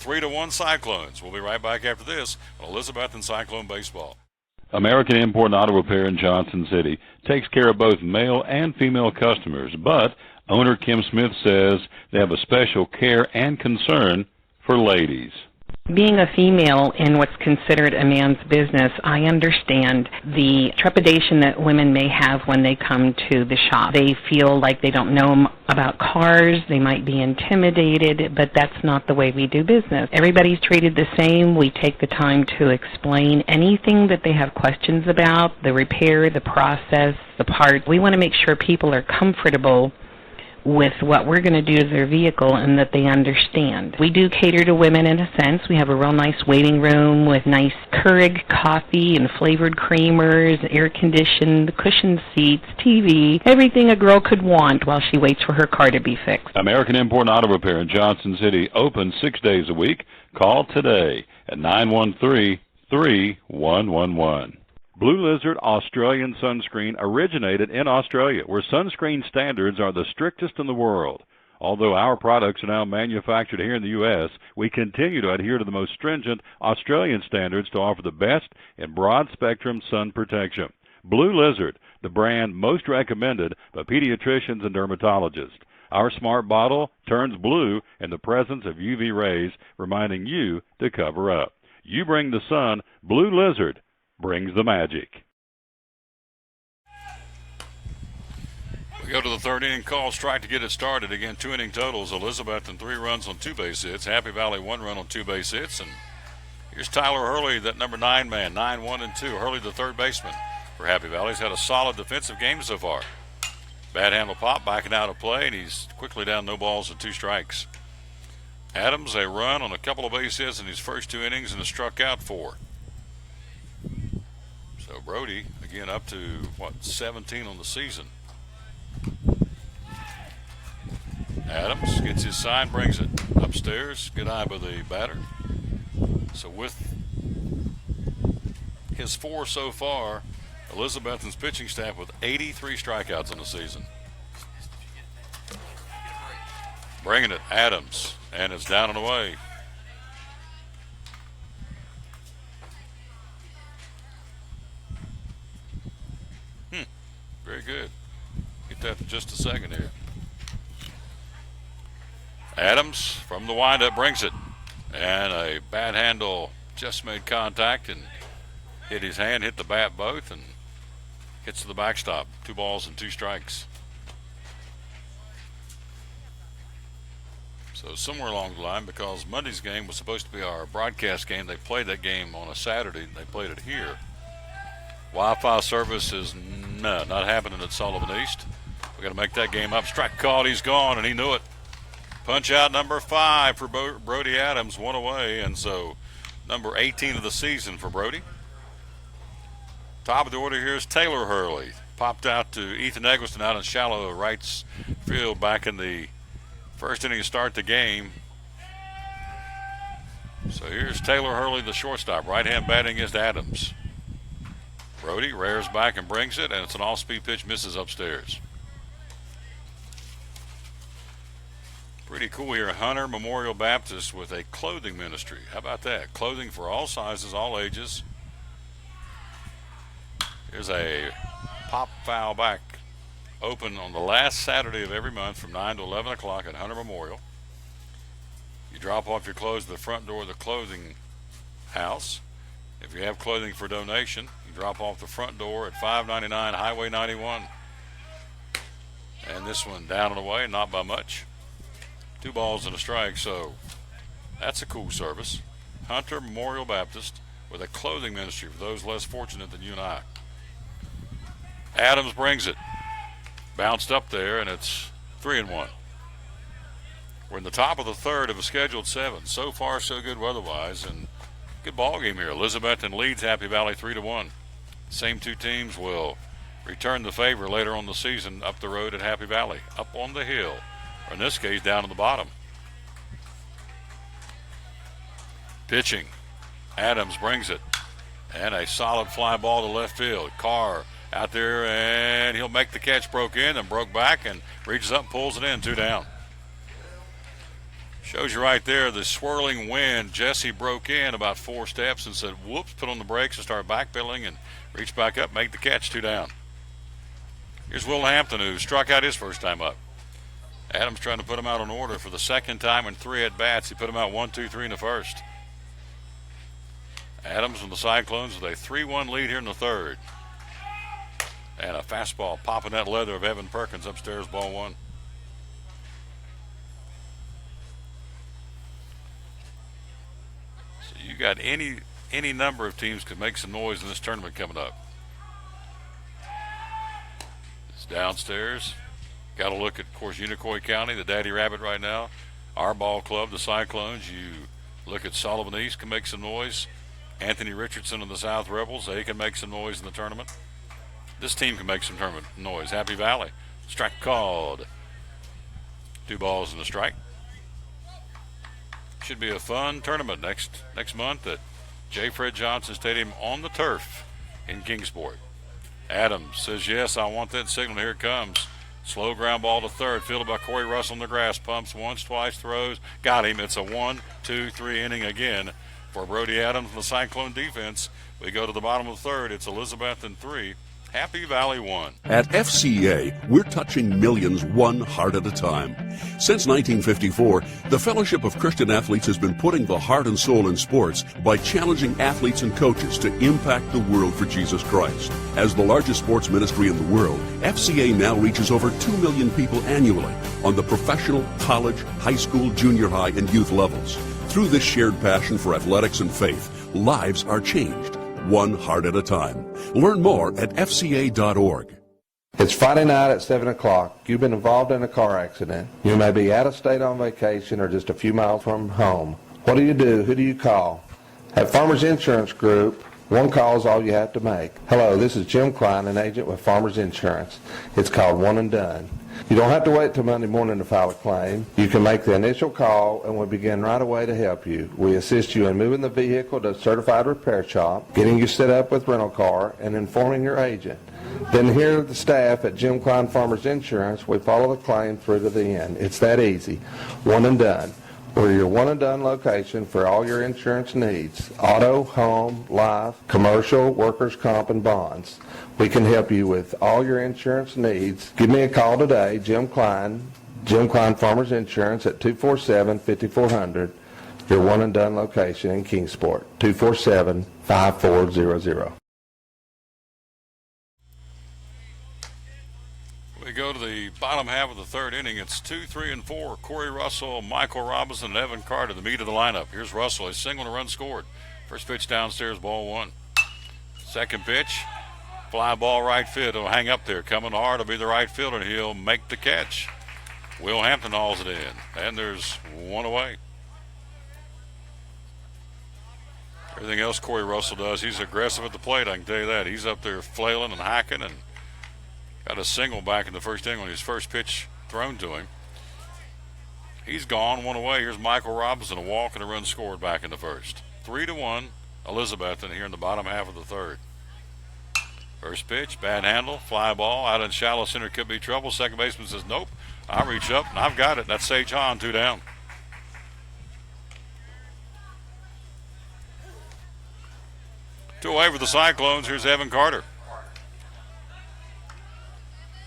3-1 Cyclones. We'll be right back after this on Elizabethton Cyclone Baseball. American Import and Auto Repair in Johnson City takes care of both male and female customers, but owner Kim Smith says they have a special care and concern for ladies. Being a female in what's considered a man's business, I understand the trepidation that women may have when they come to the shop. They feel like they don't know about cars, they might be intimidated, but that's not the way we do business. Everybody's treated the same. We take the time to explain anything that they have questions about, the repair, the process, the parts. We want to make sure people are comfortable with what we're going to do to their vehicle and that they understand. We do cater to women in a sense. We have a real nice waiting room with nice Keurig coffee and flavored creamers, air-conditioned, cushioned seats, TV, everything a girl could want while she waits for her car to be fixed. American Import and Auto Repair in Johnson City, open 6 days a week. Call today at 913-3111. Blue Lizard Australian Sunscreen originated in Australia, where sunscreen standards are the strictest in the world. Although our products are now manufactured here in the U.S., we continue to adhere to the most stringent Australian standards to offer the best in broad-spectrum sun protection. Blue Lizard, the brand most recommended by pediatricians and dermatologists. Our smart bottle turns blue in the presence of UV rays, reminding you to cover up. You bring the sun, Blue Lizard brings the magic. We go to the third inning, call strike to get it started. Again, 2 inning totals. Elizabethton 3 runs on 2 base hits. Happy Valley 1 run on 2 base hits. And here's Tyler Hurley, that number 9 man, 9-1-2. Hurley, the third baseman for Happy Valley. He's had a solid defensive game so far. Bad handle pop, backing out of play, and he's quickly down, no balls and 2 strikes. Adams, a run on a couple of base hits in his first 2 innings and has struck out 4. So Brody, again, up to, 17 on the season. Adams gets his sign, brings it upstairs. Good eye by the batter. So with his 4 so far, Elizabethton's pitching staff with 83 strikeouts in the season. Bringing it, Adams, and it's down and away. Very good. Get that in just a second here. Adams from the windup brings it, and a bad handle just made contact and hit his hand, hit the bat both, and gets to the backstop. 2 balls and 2 strikes. So somewhere along the line, because Monday's game was supposed to be our broadcast game, they played that game on a Saturday. They played it here. Wi-Fi service is not happening at Sullivan East. We got to make that game up. Strike called. He's gone, and he knew it. Punch out number 5 for Brody Adams, 1 away, and so number 18 of the season for Brody. Top of the order here is Taylor Hurley. Popped out to Ethan Eggleston out in shallow right field back in the first inning to start the game. So here's Taylor Hurley, the shortstop. Right-hand batting against Adams. Brody rears back and brings it, and it's an off-speed pitch, misses upstairs. Pretty cool here. Hunter Memorial Baptist with a clothing ministry. How about that? Clothing for all sizes, all ages. Here's a pop foul back. Open on the last Saturday of every month from 9 to 11 o'clock at Hunter Memorial. You drop off your clothes at the front door of the clothing house. If you have clothing for donation, you drop off the front door at 599 Highway 91. And this one down and away, not by much. 2 balls and a strike, so that's a cool service. Hunter Memorial Baptist with a clothing ministry for those less fortunate than you and I. Adams brings it. Bounced up there, and it's 3-1. We're in the top of the third of a scheduled 7. So far, so good weather-wise, and good ball game here. Elizabethton leads Happy Valley 3-1. Same 2 teams will return the favor later on the season up the road at Happy Valley, up on the hill, or in this case, down at the bottom. Pitching. Adams brings it, and a solid fly ball to left field. Carr out there, and he'll make the catch. Broke in and broke back and reaches up and pulls it in. 2 down. Shows you right there the swirling wind. Jesse broke in about 4 steps and said, whoops, put on the brakes and started backpedaling and reached back up, make the catch. 2 down. Here's Will Hampton, who struck out his first time up. Adams trying to put him out on order for the second time in 3 at-bats. He put him out 1, 2, 3 in the first. Adams and the Cyclones with a 3-1 lead here in the third. And a fastball popping that leather of Evan Perkins upstairs, ball 1. So you got any number of teams could make some noise in this tournament coming up. It's downstairs. Got to look at, of course, Unicoi County, the Daddy Rabbit right now. Our ball club, the Cyclones. You look at Sullivan East, can make some noise. Anthony Richardson and the South Rebels, they can make some noise in the tournament. This team can make some tournament noise. Happy Valley. Strike called. 2 balls and a strike. Should be a fun tournament next month at J. Fred Johnson Stadium on the turf in Kingsport. Adams says, yes, I want that signal. Here it comes. Slow ground ball to third. Fielded by Corey Russell in the grass. Pumps once, twice, throws. Got him. It's a 1, 2, 3 inning again for Brody Adams and the Cyclone defense. We go to the bottom of the third. It's Elizabethton 3, Happy Valley won. At FCA, we're touching millions one heart at a time. Since 1954, the Fellowship of Christian Athletes has been putting the heart and soul in sports by challenging athletes and coaches to impact the world for Jesus Christ. As the largest sports ministry in the world, FCA now reaches over 2 million people annually on the professional, college, high school, junior high, and youth levels. Through this shared passion for athletics and faith, lives are changed, one heart at a time. Learn more at fca.org. It's Friday night at 7 o'clock. You've been involved in a car accident. You may be out of state on vacation or just a few miles from home. What do you do? Who do you call? At Farmers Insurance Group, one call is all you have to make. Hello, this is Jim Klein, an agent with Farmers Insurance. It's called One and Done. You don't have to wait till Monday morning to file a claim. You can make the initial call and we'll begin right away to help you. We assist you in moving the vehicle to a certified repair shop, getting you set up with rental car, and informing your agent. Then here at the staff at Jim Klein Farmers Insurance, we follow the claim through to the end. It's that easy. One and Done. We're your one and done location for all your insurance needs. Auto, home, life, commercial, workers' comp, and bonds. We can help you with all your insurance needs. Give me a call today, Jim Klein Farmers Insurance at 247-5400, your one and done location in Kingsport, 247-5400. We go to the bottom half of the third inning. It's 2, 3, and 4. Corey Russell, Michael Robinson, and Evan Carter, the meat of the lineup. Here's Russell, a single and a run scored. First pitch downstairs, ball one. Second pitch, fly ball right field. It'll hang up there. Coming hard will be the right fielder, and he'll make the catch. Will Hampton hauls it in, and there's one away. Everything else Corey Russell does, he's aggressive at the plate, I can tell you that. He's up there flailing and hacking and got a single back in the first inning on his first pitch thrown to him. He's gone, one away. Here's Michael Robinson, a walk and a run scored back in the first. 3-1, Elizabethton here in the bottom half of the third. First pitch, bad handle, fly ball, out in shallow center, could be trouble. Second baseman says, nope, I'll reach up, and I've got it. That's Sage Hahn, 2 down. Two away for the Cyclones. Here's Evan Carter.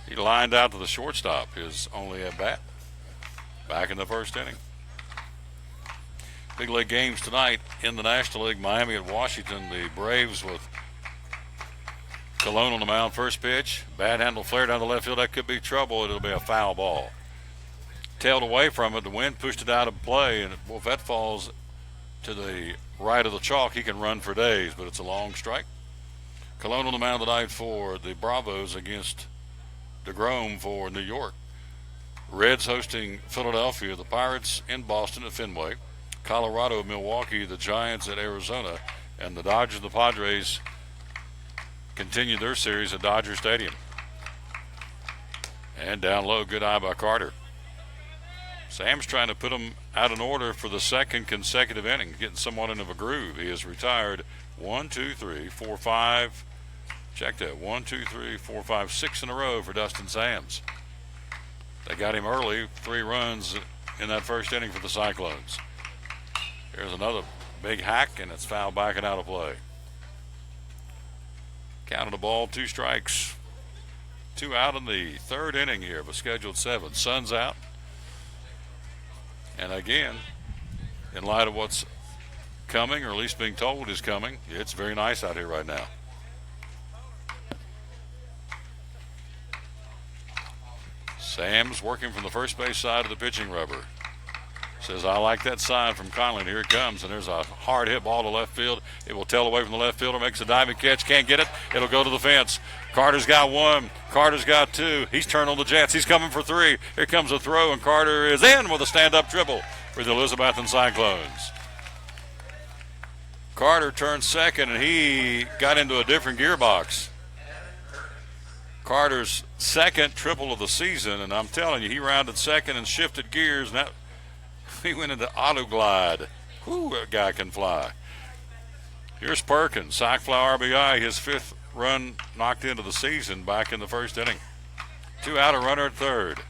He lined out to the shortstop, his only at bat. Back in the first inning. Big league games tonight in the National League. Miami at Washington. The Braves with Colon on the mound. First pitch. Bad handle flare down the left field. That could be trouble. It'll be a foul ball. Tailed away from it. The wind pushed it out of play. And if that falls to the right of the chalk, he can run for days. But it's a long strike. Colon on the mound tonight for the Bravos against DeGrom for New York. Reds hosting Philadelphia, the Pirates in Boston at Fenway, Colorado at Milwaukee, the Giants at Arizona, and the Dodgers and the Padres continue their series at Dodger Stadium. And down low, good eye by Carter. Sam's trying to put them out in order for the second consecutive inning, getting somewhat into a groove. He has retired 1, 2, 3, 4, 5. Check that. 1, 2, 3, 4, 5, 6 in a row for Dustin Sams. They got him early, 3 runs in that first inning for the Cyclones. Here's another big hack, and it's fouled back and out of play. Counted a ball, 2 strikes. 2 out in the third inning here of a scheduled 7. Sun's out. And again, in light of what's coming, or at least being told is coming, it's very nice out here right now. Sam's working from the first base side of the pitching rubber. Says, I like that sign from Conley. And here it comes. And there's a hard hit ball to left field. It will tail away from the left fielder. Makes a diving catch. Can't get it. It'll go to the fence. Carter's got 1. Carter's got 2. He's turned on the Jets. He's coming for 3. Here comes a throw, and Carter is in with a stand-up triple for the Elizabethton Cyclones. Carter turned second, and he got into a different gearbox. Carter's second triple of the season, and I'm telling you, he rounded second and shifted gears, and he went into auto glide. Whoo, that guy can fly. Here's Perkins, sac fly RBI, his 5th run knocked into the season back in the first inning. 2 out, a runner at third.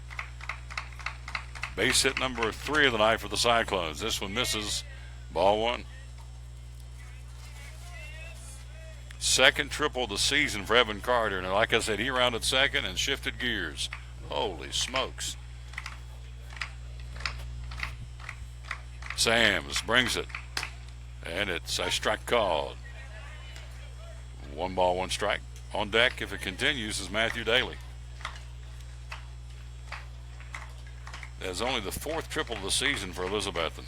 Base hit number 3 of the night for the Cyclones. This one misses, ball 1. Second triple of the season for Evan Carter. And like I said, he rounded second and shifted gears. Holy smokes. Sams brings it. And it's a strike called. 1 ball, 1 strike. On deck, if it continues, is Matthew Daly. That's only the 4th triple of the season for Elizabethton.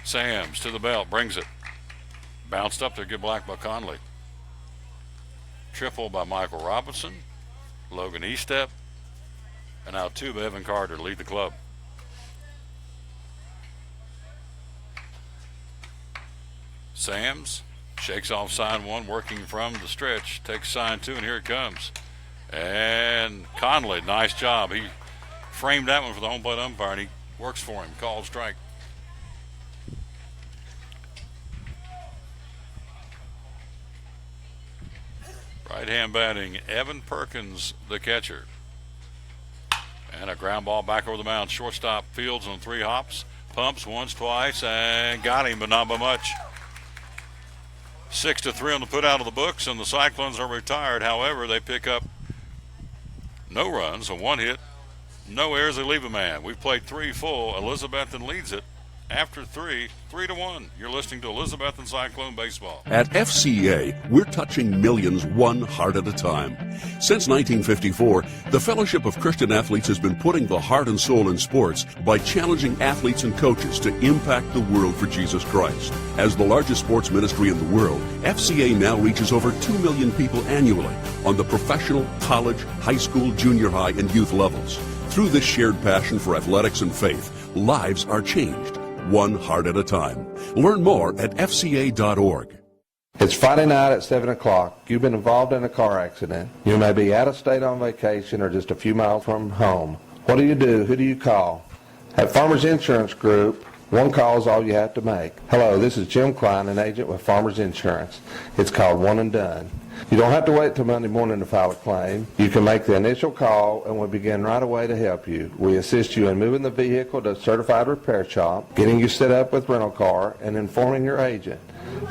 Sams to the belt, brings it. Bounced up there, good block by Conley. Triple by Michael Robinson, Logan Estep, and now 2 by Evan Carter to lead the club. Sams shakes off sign 1, working from the stretch, takes sign 2, and here it comes. And Conley, nice job. He framed that one for the home plate umpire, and he works for him. Called strike. Right hand batting, Evan Perkins, the catcher. And a ground ball back over the mound. Shortstop Fields on 3 hops. Pumps once, twice, and got him, but not by much. 6-3 on the put out of the books, and the Cyclones are retired. However, they pick up no runs, a 1 hit, no errors. They leave a man. We've played 3 full. Elizabethton leads it after 3-1. You're listening to Elizabethton Cyclone Baseball. At FCA, we're touching millions one heart at a time. Since 1954, the Fellowship of Christian Athletes has been putting the heart and soul in sports by challenging athletes and coaches to impact the world for Jesus Christ. As the largest sports ministry in the world, FCA now reaches over 2 million people annually on the professional, college, high school, junior high, and youth levels. Through this shared passion for athletics and faith, lives are changed, one heart at a time. Learn more at fca.org. It's Friday night at 7 o'clock. You've been involved in a car accident. You may be out of state on vacation or just a few miles from home. What do you do? Who do you call? At Farmers Insurance Group, 1 call is all you have to make. Hello, this is Jim Klein, an agent with Farmers Insurance. It's called One and Done. You don't have to wait till Monday morning to file a claim. You can make the initial call and we'll begin right away to help you. We assist you in moving the vehicle to a certified repair shop, getting you set up with rental car, and informing your agent.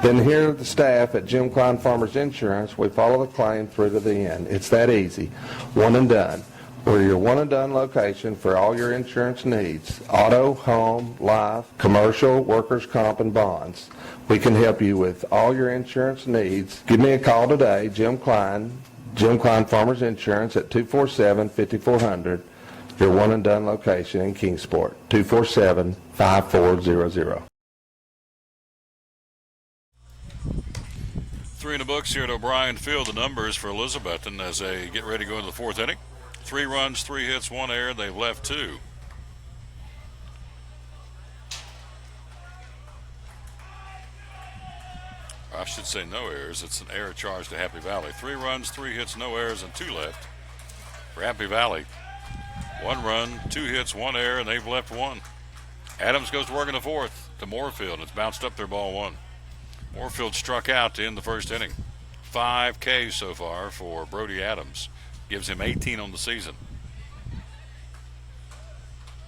Then here at the staff at Jim Klein Farmers Insurance, we follow the claim through to the end. It's that easy. One and Done. We're your one and done location for all your insurance needs. Auto, home, life, commercial, workers' comp, and bonds. We can help you with all your insurance needs. Give me a call today, Jim Klein Farmers Insurance at 247-5400. Your one and done location in Kingsport, 247-5400. 3 in the books here at O'Brien Field. The numbers for Elizabethton as they get ready to go into the 4th inning. 3 runs, 3 hits, 1 error. They've left 2. I should say no errors. It's an error charge to Happy Valley. 3 runs, 3 hits, no errors, and 2 left for Happy Valley. 1 run, 2 hits, 1 error, and they've left 1. Adams goes to work in the 4th to Moorfield. It's bounced up there, ball 1. Moorfield struck out to end the 1st inning. 5 Ks so far for Brody Adams. Gives him 18 on the season.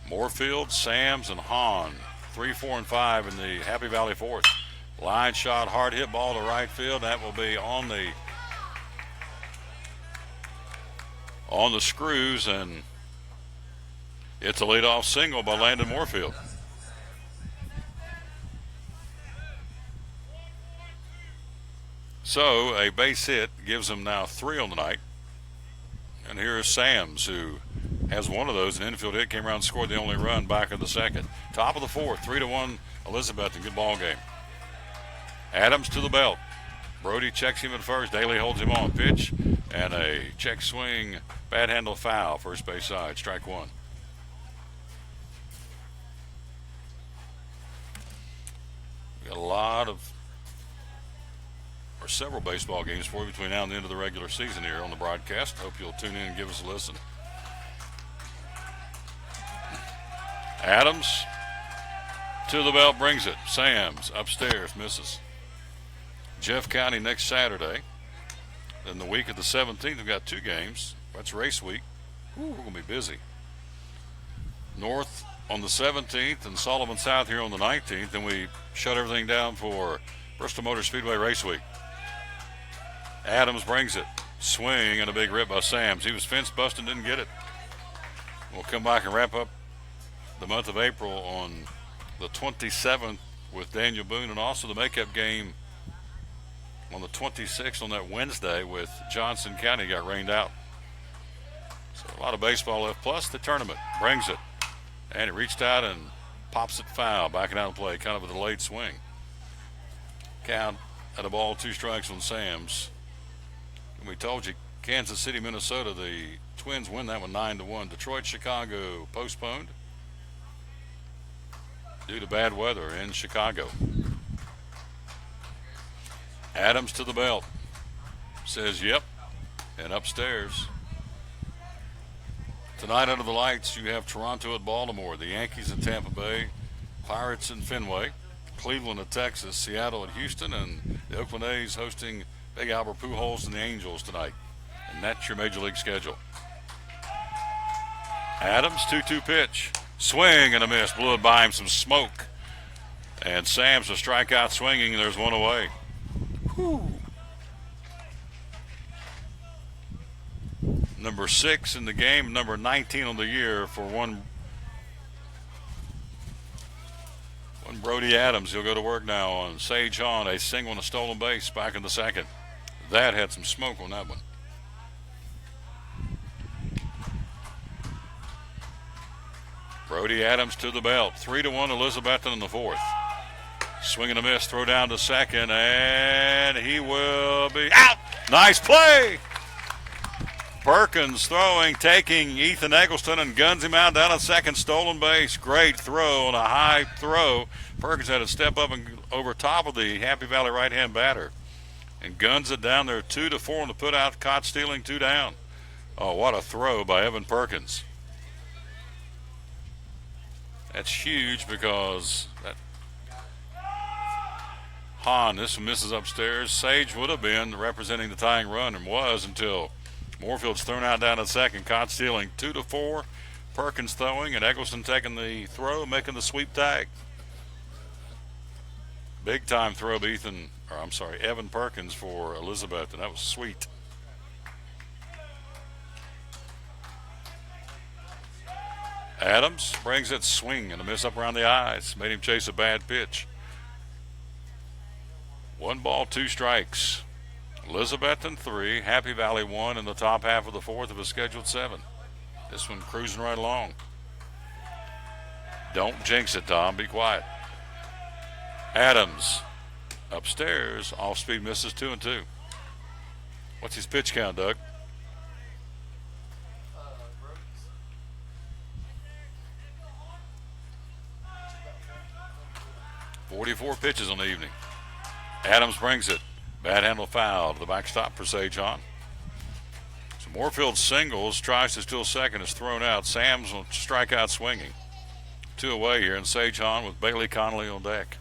Moorfield, Sams, and Hahn. 3, 4, and 5 in the Happy Valley 4th. Line shot, hard hit ball to right field. That will be on the screws, and it's a leadoff single by Landon Moorfield. So a base hit gives him now 3 on the night. And here is Sams, who has one of those. An infield hit, came around and scored the only run back in the 2nd. Top of the 4th, 3-1 Elizabethton. Good ball game. Adams to the belt. Brody checks him at first. Daly holds him on. Pitch and a check swing. Bad handle foul. First base side. Strike 1. We got a lot of several baseball games for you between now and the end of the regular season here on the broadcast. Hope you'll tune in and give us a listen. Adams to the belt, brings it. Sams upstairs, misses. Jeff County next Saturday. Then the week of the 17th, we've got 2 games. That's race week. Ooh, we're going to be busy. North on the 17th and Sullivan South here on the 19th. Then we shut everything down for Bristol Motor Speedway race week. Adams brings it. Swing and a big rip by Sams. He was fence busting, didn't get it. We'll come back and wrap up the month of April on the 27th with Daniel Boone, and also the makeup game on the 26th on that Wednesday with Johnson County got rained out. So a lot of baseball left, plus the tournament. Brings it, and it reached out and pops it foul, backing out of play, kind of a delayed swing. Count at a ball, 2 strikes on Sams. And we told you, Kansas City, Minnesota, the Twins win that one 9-1. Detroit, Chicago postponed due to bad weather in Chicago. Adams to the belt. Says yep. And upstairs. Tonight under the lights, you have Toronto at Baltimore, the Yankees at Tampa Bay, Pirates in Fenway, Cleveland at Texas, Seattle at Houston, and the Oakland A's hosting Big Albert Pujols and the Angels tonight. And that's your Major League schedule. Adams, 2-2 pitch. Swing and a miss. Blew it by him, some smoke. And Sam's a strikeout swinging. There's one away. Whew. Number 6 in the game, number 19 on the year for one Brody Adams. He'll go to work now on Sage Hahn, a single and a stolen base back in the second. That had some smoke on that one. Brody Adams to the belt. 3-1 Elizabethton in the fourth. Swing and a miss, throw down to second, and he will be out. Nice play. Perkins throwing, taking Ethan Eggleston and guns him out down at second, stolen base. Great throw on a high throw. Perkins had to step up and over top of the Happy Valley right-hand batter and guns it down there 2-4 on the put out, caught stealing, 2 down. Oh, what a throw by Evan Perkins. That's huge because that Hahn, this one misses upstairs. Sage would have been representing the tying run and was until Moorfield's thrown out down at second, caught stealing, 2-4. Perkins throwing and Eggleston taking the throw, making the sweep tag. Big time throw by Evan Perkins for Elizabeth, and that was sweet. Adams brings it, swing and a miss up around the eyes. Made him chase a bad pitch. 1 ball, 2 strikes. Elizabethton 3, Happy Valley 1 in the top half of the fourth of a scheduled 7. This one cruising right along. Don't jinx it, Tom. Be quiet. Adams upstairs, off-speed misses 2-2. What's his pitch count, Doug? 44 pitches on the evening. Adams brings it. Bad handle foul to the backstop for Sage Hahn. So Moorfield singles, tries to steal second, is thrown out. Sam's will strike out swinging. 2 away here, and Sage Hahn with Bailey Connolly on deck.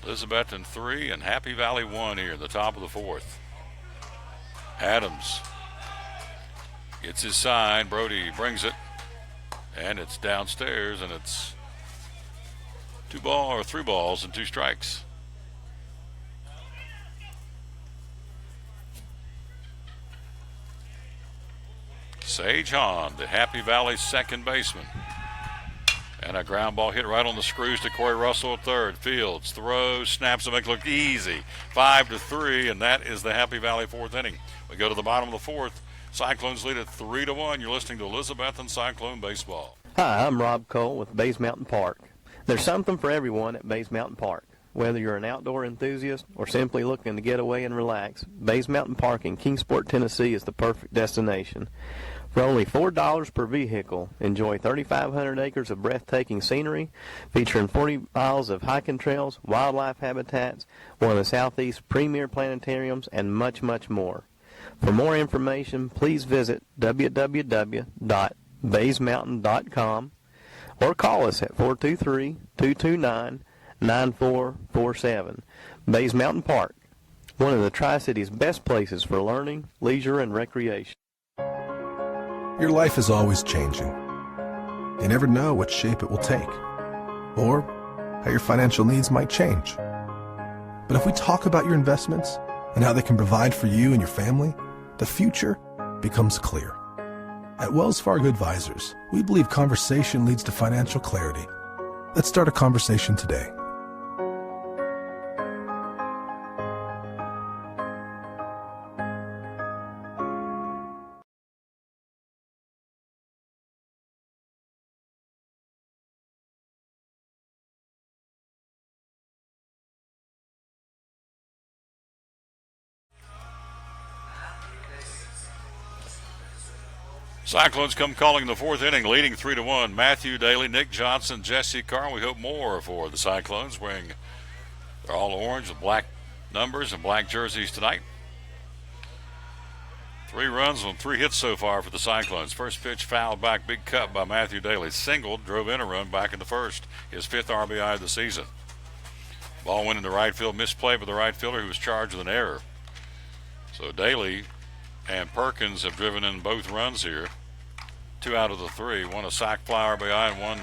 Elizabethton 3 and Happy Valley 1 here in the top of the fourth. Adams gets his sign. Brody brings it, and it's downstairs, and it's 3 balls and 2 strikes. Sage Hahn, the Happy Valley second baseman. And a ground ball hit right on the screws to Corey Russell at third. Fields throws, snaps to make it look easy. 5-3, and that is the Happy Valley fourth inning. We go to the bottom of the fourth. Cyclones lead at 3-1. You're listening to Elizabethton Cyclone Baseball. Hi, I'm Rob Cole with Bays Mountain Park. There's something for everyone at Bays Mountain Park. Whether you're an outdoor enthusiast or simply looking to get away and relax, Bays Mountain Park in Kingsport, Tennessee is the perfect destination. For only $4 per vehicle, enjoy 3,500 acres of breathtaking scenery, featuring 40 miles of hiking trails, wildlife habitats, one of the Southeast's premier planetariums, and much, much more. For more information, please visit www.baysmountain.com or call us at 423-229-9447. Bays Mountain Park, one of the Tri-City's best places for learning, leisure, and recreation. Your life is always changing. You never know what shape it will take, or how your financial needs might change. But if we talk about your investments and how they can provide for you and your family, the future becomes clear. At Wells Fargo Advisors, we believe conversation leads to financial clarity. Let's start a conversation today. Cyclones come calling in the fourth inning, leading 3-1. Matthew Daly, Nick Johnson, Jesse Carr. We hope more for the Cyclones, wearing they're all orange with black numbers and black jerseys tonight. 3 runs on 3 hits so far for the Cyclones. First pitch fouled back, big cut by Matthew Daly. Singled, drove in a run back in the first. His 5th RBI of the season. Ball went into right field, misplay by the right fielder who was charged with an error. So Daly and Perkins have driven in both runs here. 2 out of the 3. One a sac fly RBI and one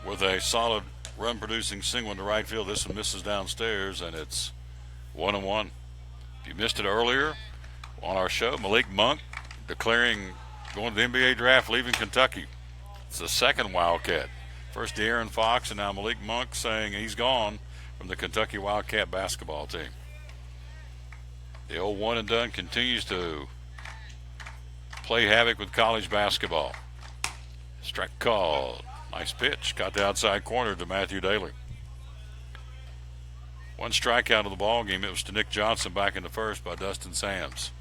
with a solid run-producing single into right field. This one misses downstairs, and it's 1-1. If you missed it earlier on our show, Malik Monk declaring going to the NBA draft, leaving Kentucky. It's the second Wildcat. First De'Aaron Fox, and now Malik Monk saying he's gone from the Kentucky Wildcat basketball team. The old one and done continues to play havoc with college basketball. Strike called. Nice pitch. Got the outside corner to Matthew Daly. 1 strikeout of the ball game. It was to Nick Johnson back in the first by Dustin Sams.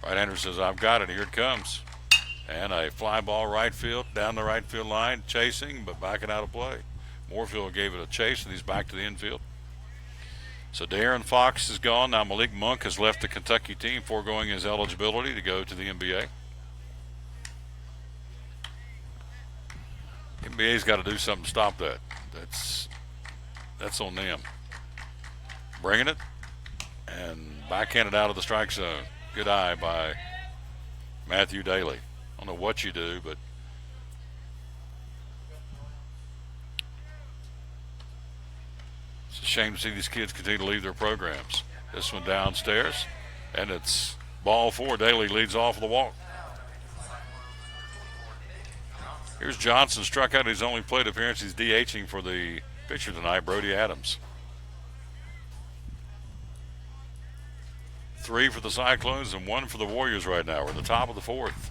Right-hander says, I've got it. Here it comes. And a fly ball right field, down the right field line, chasing, but backing out of play. Moorfield gave it a chase, and he's back to the infield. So De'Aaron Fox is gone. Now Malik Monk has left the Kentucky team, foregoing his eligibility to go to the NBA. NBA's got to do something to stop that. That's on them. Bringing it and backhanded out of the strike zone. Good eye by Matthew Daly. I don't know what you do, but it's a shame to see these kids continue to leave their programs. This one downstairs, and it's ball 4. Daly leads off the walk. Here's Johnson, struck out his only plate appearance. He's DHing for the pitcher tonight, Brody Adams. 3 for the Cyclones and 1 for the Warriors right now. We're at the top of the 4th.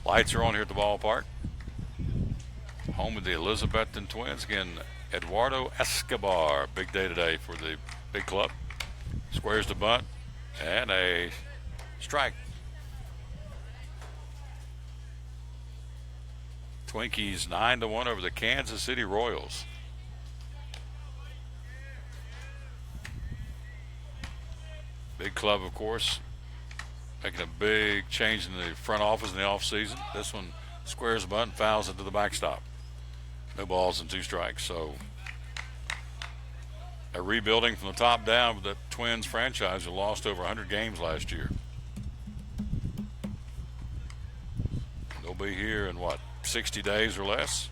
Lights are on here at the ballpark. Home of the Elizabethton Twins. Again, Eduardo Escobar. Big day today for the big club. Squares the bunt and a strike. Twinkies 9-1 over the Kansas City Royals. Big club, of course, making a big change in the front office in the offseason. This one squares the bunt, fouls it to the backstop. No balls and 2 strikes. So they're rebuilding from the top down with the Twins franchise who lost over 100 games last year. They'll be here in, 60 days or less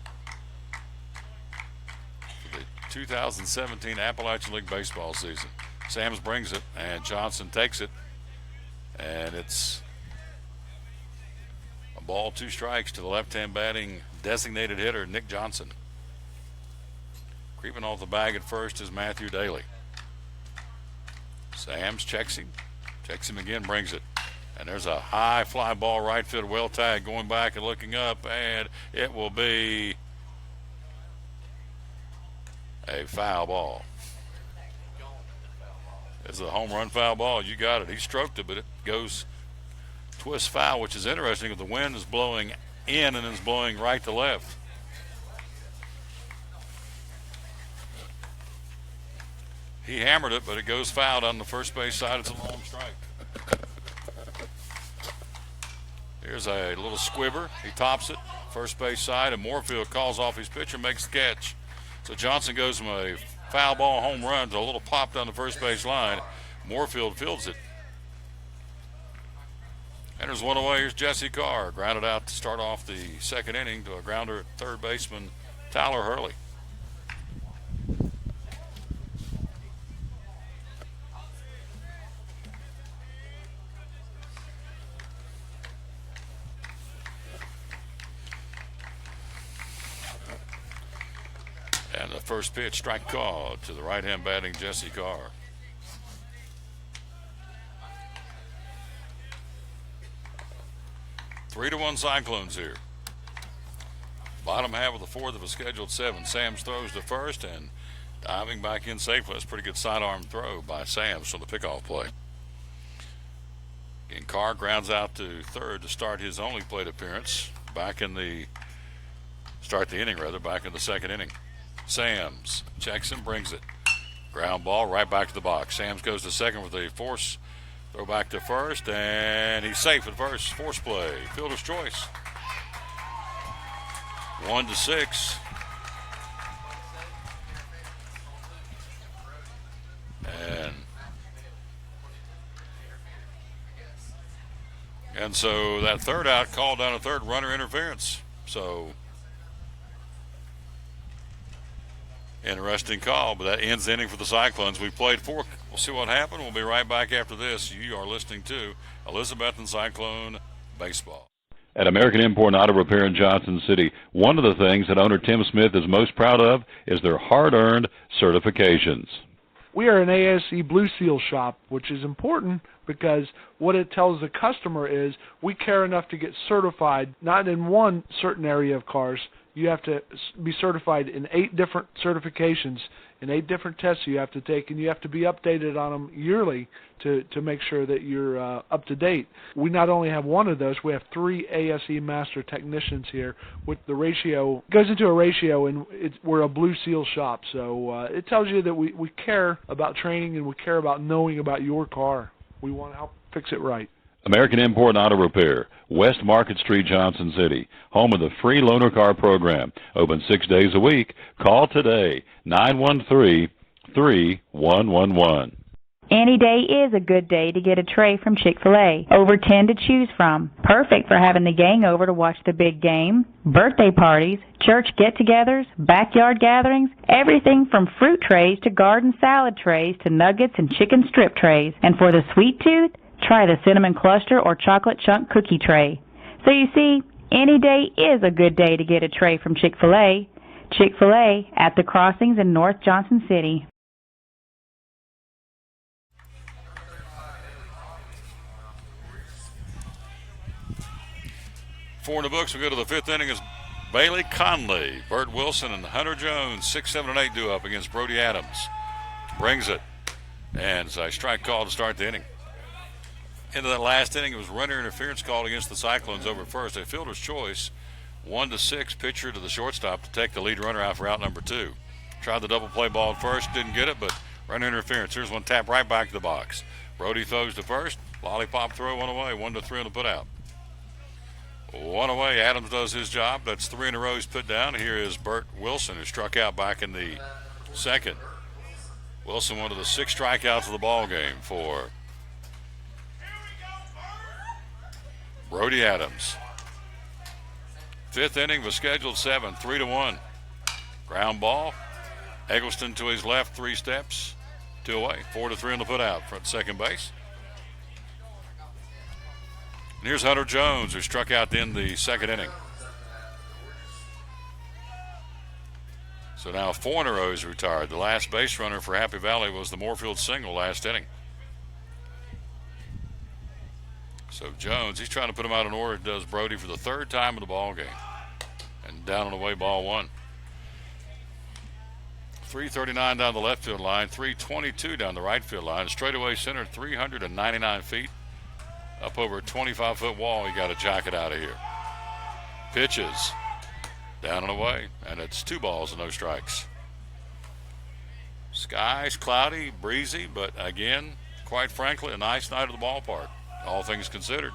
for the 2017 Appalachian League baseball season. Sams brings it, and Johnson takes it, and it's a ball, 2 strikes to the left-hand batting designated hitter, Nick Johnson. Creeping off the bag at first is Matthew Daly. Sams checks him again, brings it. And there's a high fly ball right field, well tagged, going back and looking up, and it will be a foul ball. It's a home run foul ball. You got it. He stroked it, but it goes twist foul, which is interesting if the wind is blowing in and is blowing right to left. He hammered it, but it goes foul on the first base side. It's a long strike. Here's a little squibber. He tops it, first base side, and Moorfield calls off his pitcher, makes the catch. So Johnson goes from a foul ball home run to a little pop down the first base line. Moorfield fields it. And there's one away. Here's Jesse Carr, grounded out to start off the second inning to a grounder at third baseman Tyler Hurley. first pitch, strike called to the right-hand batting Jesse Carr. Three to one Cyclones here. Bottom half of the fourth of a scheduled 7. Sams throws to first and diving back in safely. That's a pretty good sidearm throw by Sams from the pickoff play. And Carr grounds out to third to start his only plate appearance back in the second inning. Sams checks and brings it. Ground ball right back to the box. Sams goes to second with a force throw back to first, and he's safe at first. Force play, fielder's choice. 1-6. And so that third out called down a third runner interference. So interesting call, but that ends the inning for the Cyclones. We played 4. We'll see what happened. We'll be right back after this. You are listening to Elizabethton Cyclone Baseball. At American Import and Auto Repair in Johnson City, one of the things that owner Tim Smith is most proud of is their hard-earned certifications. We are an ASE Blue Seal shop, which is important because what it tells the customer is we care enough to get certified, not in one certain area of cars. You have to be certified in 8 different certifications, in 8 different tests you have to take, and you have to be updated on them yearly to make sure that you're up to date. We not only have one of those, we have 3 ASE Master Technicians here with the ratio. It goes into a ratio, and we're a Blue Seal shop, so it tells you that we care about training and we care about knowing about your car. We want to help fix it right. American Import and Auto Repair, West Market Street, Johnson City, home of the free loaner car program. Open 6 days a week. Call today, 913-3111. Any day is a good day to get a tray from Chick-fil-A. Over 10 to choose from. Perfect for having the gang over to watch the big game, birthday parties, church get-togethers, backyard gatherings, everything from fruit trays to garden salad trays to nuggets and chicken strip trays. And for the sweet tooth, try the cinnamon cluster or chocolate chunk cookie tray. So you see, any day is a good day to get a tray from Chick-fil-A. Chick-fil-A at the crossings in North Johnson City. Four in the books. We go to the 5th inning as Bailey Conley, Bert Wilson, and Hunter Jones, 6, 7, and 8 due up against Brody Adams. Brings it. And it's a strike call to start the inning. Into that last inning, it was runner interference called against the Cyclones over first. A fielder's choice, 1-6, pitcher to the shortstop to take the lead runner out for out number 2. Tried the double play ball at first, didn't get it, but runner interference. Here's one tap right back to the box. Brody throws to first, lollipop throw, one away, 1-3 on the put out. One away, Adams does his job. That's 3 in a row he's put down. Here is Bert Wilson, who struck out back in the second. Wilson, one of the 6 strikeouts of the ball game for Brody Adams. 5th inning was scheduled 7, 3-1. Ground ball. Eggleston to his left, 3 steps, 2 away, 4-3 on the put out front second base. And here's Hunter Jones, who struck out in the second inning. So now 4 in a row is retired. The last base runner for Happy Valley was the Moorfield single last inning. So Jones, he's trying to put him out in order. Does Brody for the 3rd time in the ball game. And down and away, ball 1. 339 down the left field line, 322 down the right field line. Straightaway center, 399 feet. Up over a 25-foot wall, he got to jack it out of here. Pitches. Down and away, and it's 2 balls and no strikes. Skies cloudy, breezy, but again, quite frankly, a nice night at the ballpark, all things considered.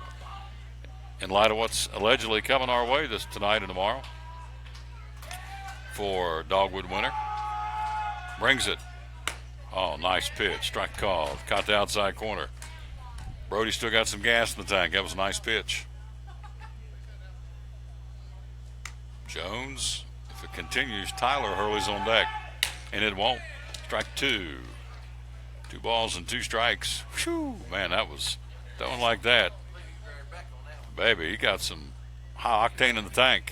In light of what's allegedly coming our way tonight and tomorrow for Dogwood Winter. Brings it. Oh, nice pitch. Strike called. Caught the outside corner. Brody still got some gas in the tank. That was a nice pitch. Jones, if it continues, Tyler Hurley's on deck. And it won't. Strike 2. 2 balls and 2 strikes. Whew, man, that was throwing like that. Baby, he got some high octane in the tank.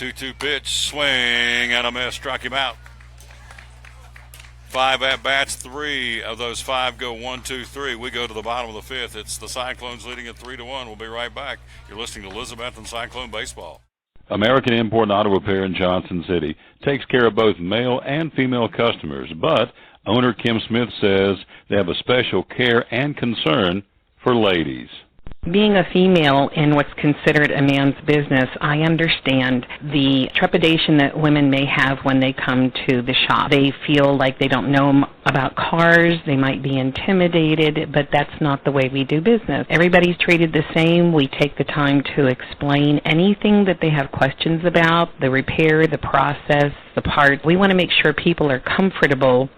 2-2 pitch, swing and a miss, struck him out. 5 at-bats, 3 of those 5 go 1, 2, 3. We go to the bottom of the 5th. It's the Cyclones leading at 3-1. We'll be right back. You're listening to Elizabethton Cyclone Baseball. American Import and Auto Repair in Johnson City takes care of both male and female customers, but owner Kim Smith says they have a special care and concern for ladies. Being a female in what's considered a man's business, I understand the trepidation that women may have when they come to the shop. They feel like they don't know about cars, they might be intimidated, but that's not the way we do business. Everybody's treated the same. We take the time to explain anything that they have questions about, the repair, the process, the parts. We want to make sure people are comfortable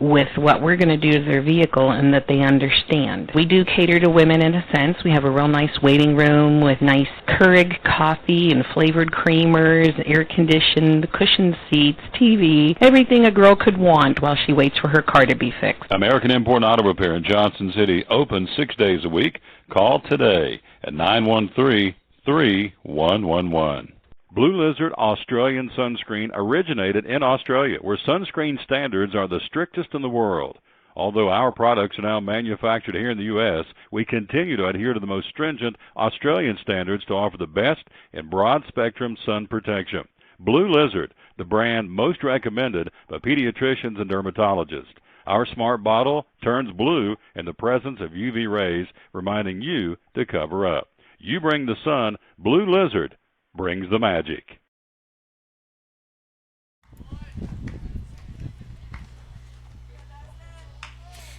with what we're going to do to their vehicle and that they understand. We do cater to women in a sense. We have a real nice waiting room with nice Keurig coffee and flavored creamers, air-conditioned, cushioned seats, TV, everything a girl could want while she waits for her car to be fixed. American Import and Auto Repair in Johnson City, open 6 days a week. Call today at 913-3111. Blue Lizard Australian sunscreen originated in Australia, where sunscreen standards are the strictest in the world. Although our products are now manufactured here in the U.S., we continue to adhere to the most stringent Australian standards to offer the best in broad-spectrum sun protection. Blue Lizard, the brand most recommended by pediatricians and dermatologists. Our smart bottle turns blue in the presence of UV rays, reminding you to cover up. You bring the sun, Blue Lizard brings the magic.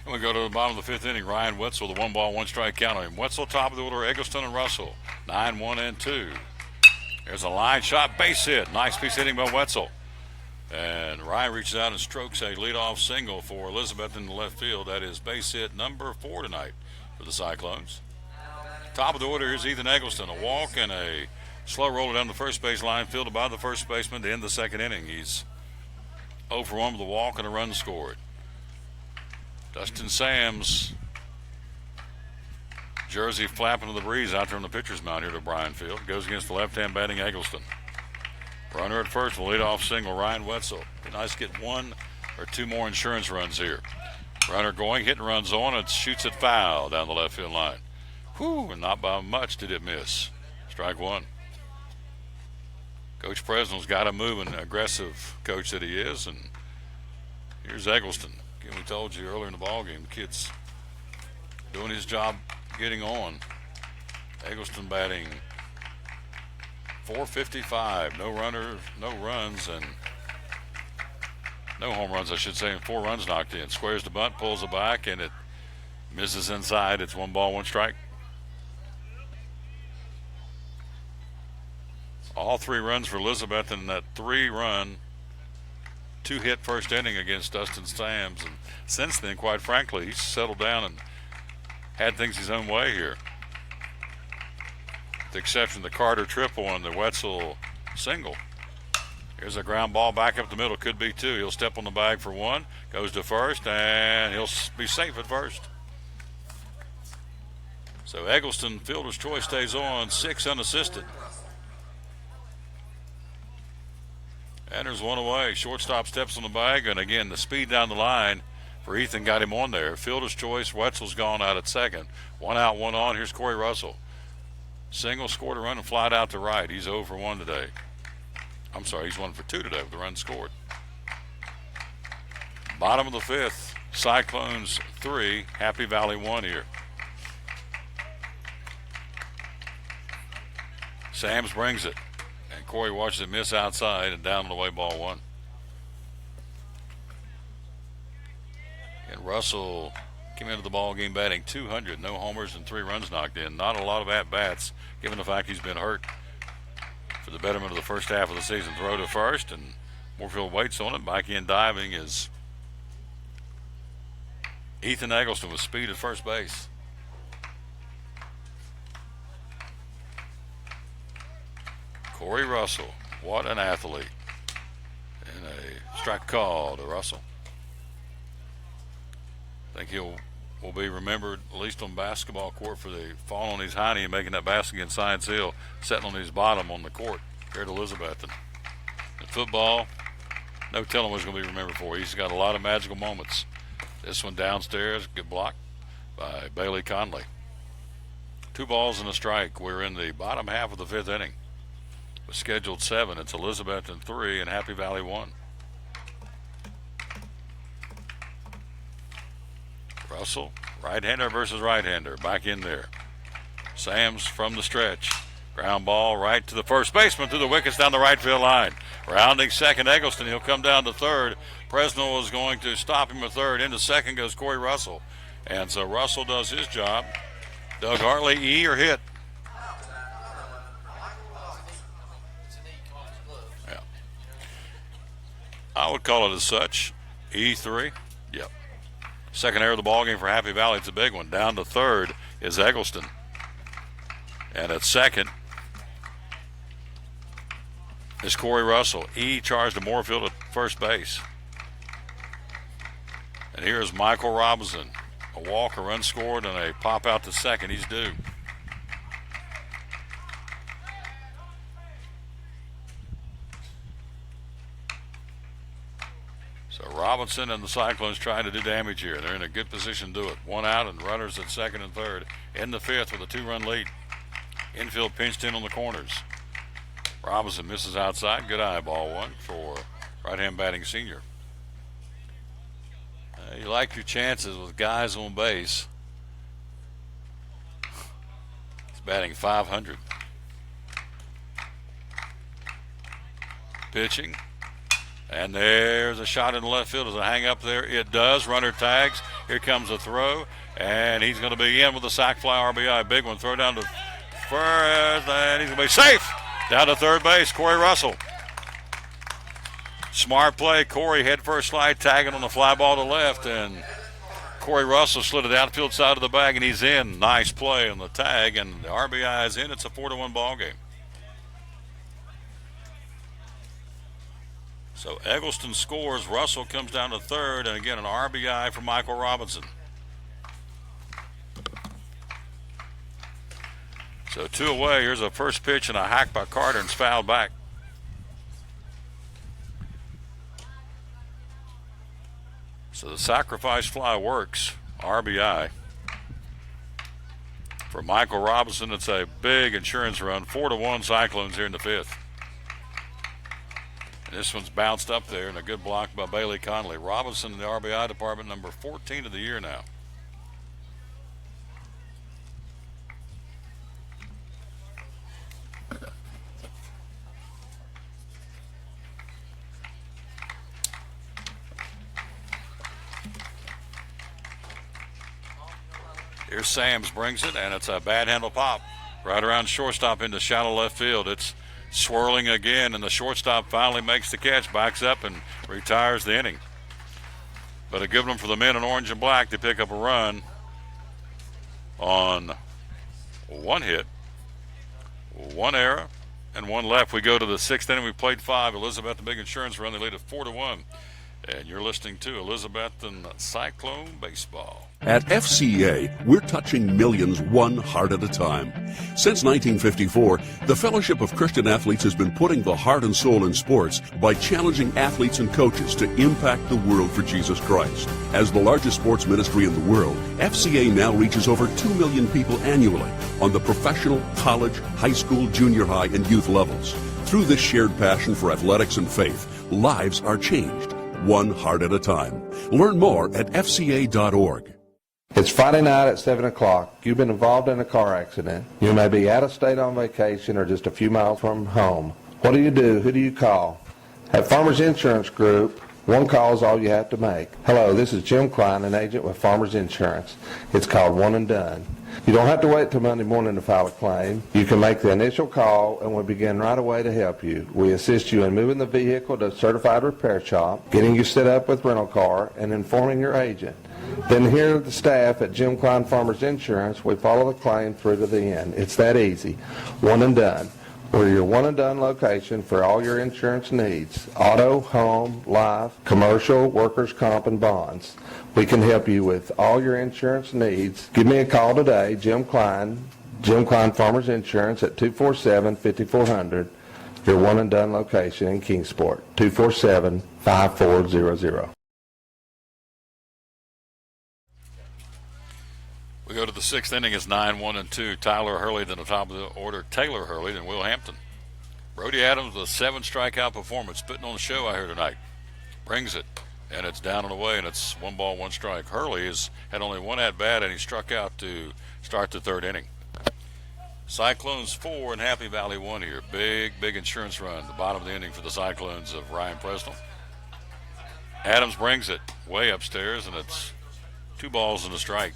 And we go to the bottom of the 5th inning. Ryan Wetzel, the 1-ball, 1-strike count on him. Wetzel, top of the order, Eggleston and Russell. 9-1-2. There's a line shot, base hit. Nice piece hitting by Wetzel. And Ryan reaches out and strokes a leadoff single for Elizabethton in the left field. That is base hit number 4 tonight for the Cyclones. Top of the order, here's Ethan Eggleston. A walk and a slow roller down the first base line, fielded by the first baseman to end the second inning. He's 0 for 1 with a walk and a run scored. Dustin Sams, jersey flapping to the breeze out there on the pitcher's mound here to Bryan Field. Goes against the left-hand batting Eggleston. Runner at first will lead off single, Ryan Wetzel. Be nice to get 1 or 2 more insurance runs here. Runner going, hit and runs on, and shoots it foul down the left field line. Whew, and not by much did it miss. Strike 1. Coach Presnell's got a moving, aggressive coach that he is, and here's Eggleston. Again, we told you earlier in the ballgame, the kid's doing his job getting on. Eggleston batting .455, no runs, and no home runs, I should say, and 4 runs knocked in. Squares the bunt, pulls it back, and it misses inside. It's 1 ball, 1 strike. All 3 runs for Elizabeth in that 3-run, 2-hit first inning against Dustin Sams. And since then, quite frankly, he's settled down and had things his own way here. With the exception of the Carter triple and the Wetzel single. Here's a ground ball back up the middle. Could be 2. He'll step on the bag for 1. Goes to first, and he'll be safe at first. So Eggleston, fielder's choice, stays on, 6 unassisted. And there's 1 away. Shortstop steps on the bag, and again, the speed down the line for Ethan got him on there. Fielder's choice, Wetzel's gone out at second. 1 out, 1 on. Here's Corey Russell. Single, scored a run, and flied out to right. He's 0 for 1 today. I'm sorry, he's 1 for 2 today with the run scored. Bottom of the 5th, Cyclones 3, Happy Valley 1 here. Sams brings it. And Corey watches it miss outside and down on the way, ball 1. And Russell came into the ball game batting .200, no homers and 3 runs knocked in. Not a lot of at-bats, given the fact he's been hurt for the betterment of the first half of the season. Throw to first, and Moorfield waits on it. Back in diving is Ethan Eggleston with speed at first base. Corey Russell, what an athlete. And a strike call to Russell. I think will be remembered, at least on basketball court, for the fall on his hiney and making that basket against Science Hill, setting on his bottom on the court. here at Elizabethton. In football, no telling what he's going to be remembered for. He's got a lot of magical moments. This one downstairs, good block by Bailey Conley. 2 balls and a strike. We're in the bottom half of the 5th inning. With scheduled 7, it's Elizabethton 3 and Happy Valley 1. Russell, right-hander versus right-hander, back in there. Sams from the stretch. Ground ball right to the first baseman through the wickets down the right field line. Rounding second, Eggleston. He'll come down to third. Presnell is going to stop him at third. Into second goes Corey Russell. And so Russell does his job. Doug Hartley, E or hit? Yeah. I would call it as such. E3. Yep. Second error of the ball game for Happy Valley. It's a big one. Down to third is Eggleston. And at second is Corey Russell. E charged to Moorfield at first base. And here is Michael Robinson. A walk, a run scored, and a pop out to second. He's due. So Robinson and the Cyclones trying to do damage here. They're in a good position to do it. 1 out and runners at second and third. In the 5th with a 2-run lead. Infield pinched in on the corners. Robinson misses outside. Good eye, ball 1 for right-hand batting senior. You like your chances with guys on base. He's batting .500. Pitching. And there's a shot in the left field. Does it hang up there? It does. Runner tags. Here comes a throw. And he's going to be in with a sac fly RBI. Big one. Throw down to first. And he's going to be safe. Down to third base. Corey Russell. Smart play. Corey head first slide, tagging on the fly ball to left, and Corey Russell slid it outfield side of the bag, and he's in. Nice play on the tag, and the RBI is in. It's a 4-1 ball game. So Eggleston scores. Russell comes down to third, and again an RBI for Michael Robinson. So 2 away. Here's a first pitch and a hack by Carter, and it's fouled back. So the sacrifice fly works. RBI. For Michael Robinson, it's a big insurance run. 4-1 Cyclones here in the 5th. And this one's bounced up there, and a good block by Bailey Conley. Robinson in the RBI department, number 14 of the year now. Here's Sams, brings it, and it's a bad handle pop right around shortstop into shallow left field. It's swirling again, and the shortstop finally makes the catch, backs up, and retires the inning. But a good one for the men in orange and black to pick up a run on 1 hit, 1 error, and 1 left. We go to the 6th inning. We played 5. Elizabeth, the big insurance run. They lead at 4-1. And you're listening to Elizabethton Cyclone Baseball. At FCA, we're touching millions one heart at a time. Since 1954, the Fellowship of Christian Athletes has been putting the heart and soul in sports by challenging athletes and coaches to impact the world for Jesus Christ. As the largest sports ministry in the world, FCA now reaches over 2 million people annually on the professional, college, high school, junior high, and youth levels. Through this shared passion for athletics and faith, lives are changed, one heart at a time. Learn more at fca.org. It's Friday night at 7 o'clock. You've been involved in a car accident. You may be out of state on vacation or just a few miles from home. What do you do? Who do you call? At Farmers Insurance Group, 1 call is all you have to make. Hello, this is Jim Klein, an agent with Farmers Insurance. It's called One and Done. You don't have to wait till Monday morning to file a claim. You can make the initial call and we'll begin right away to help you. We assist you in moving the vehicle to a certified repair shop, getting you set up with rental car, and informing your agent. Then here at the staff at Jim Klein Farmers Insurance, we follow the claim through to the end. It's that easy. One and Done. We're your one and done location for all your insurance needs. Auto, home, life, commercial, workers' comp, and bonds. We can help you with all your insurance needs. Give me a call today, Jim Klein Farmers Insurance at 247-5400. your one and done location in Kingsport, 247-5400. We go to the sixth inning. It's 9-1-2. Tyler Hurley, then the top of the order, Taylor Hurley, then Will Hampton. Brody Adams with a 7 strikeout performance, putting on the show out here tonight. Brings it, and it's down and away, and it's 1 ball, 1 strike. Hurley has had only 1 at bat, and he struck out to start the third inning. Cyclones 4 and Happy Valley 1 here. Big insurance run. The bottom of the inning for the Cyclones of Ryan Presnell. Adams brings it way upstairs, and it's 2 balls and a strike.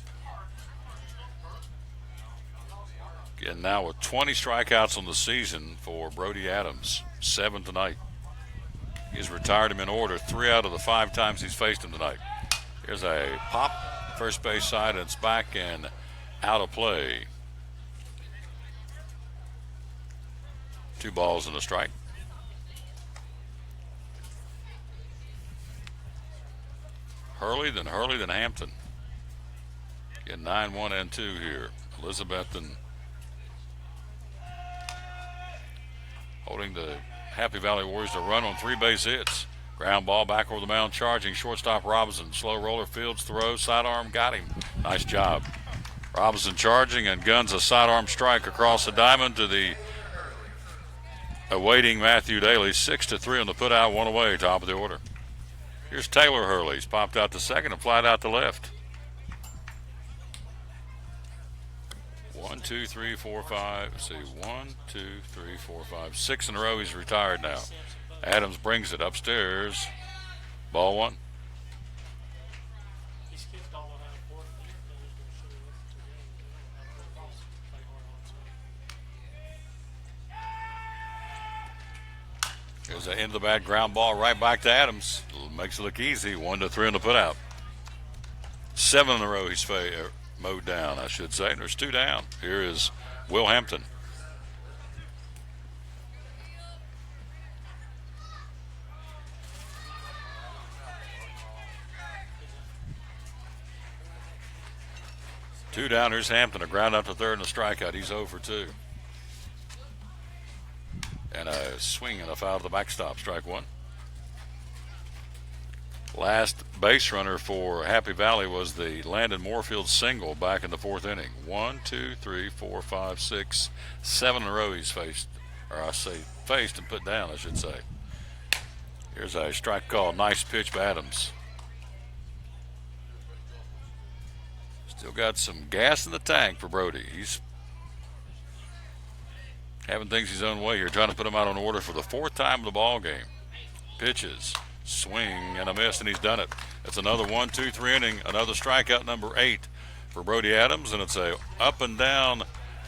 And now with 20 strikeouts on the season for Brody Adams, 7 tonight. He's retired him in order 3 out of the 5 times he's faced him tonight. Here's a pop, first base side, and it's back and out of play. 2 balls and a strike. Hurley, then Hampton. Get 9-1-2 here. Elizabethton holding the Happy Valley Warriors to run on 3 base hits. Ground ball back over the mound, charging shortstop Robinson. Slow roller, Fields throw, sidearm, got him. Nice job. Robinson charging and guns a sidearm strike across the diamond to the awaiting Matthew Daly. 6-3 on the putout, 1 away, top of the order. Here's Taylor Hurley. He's popped out to second and flied out to left. 1, 2, 3, 4, 5. Let's see, 1, 2, 3, 4, 5, 6 in a row. He's retired now. Adams brings it upstairs. Ball 1. There's an end of the bat ground ball right back to Adams. Makes it look easy. 1-3 on the putout. 7 in a row he's mowed down, I should say. And there's 2 down. Here is Will Hampton. Two down. Here's Hampton. A ground out to third and a strikeout. He's 0 for 2. And a swing and a foul to the backstop. Strike 1. Last base runner for Happy Valley was the Landon Moorfield single back in the 4th inning. 1, 2, 3, 4, 5, 6, 7 in a row he's faced, or I say faced and put down, I should say. Here's a strike call. Nice pitch by Adams. Still got some gas in the tank for Brody. He's having things his own way here, trying to put him out on order for the 4th time of the ball game. Pitches. Swing and a miss, and he's done it. It's another 1-2-3 inning, another strikeout, number 8 for Brody Adams, and it's a up and down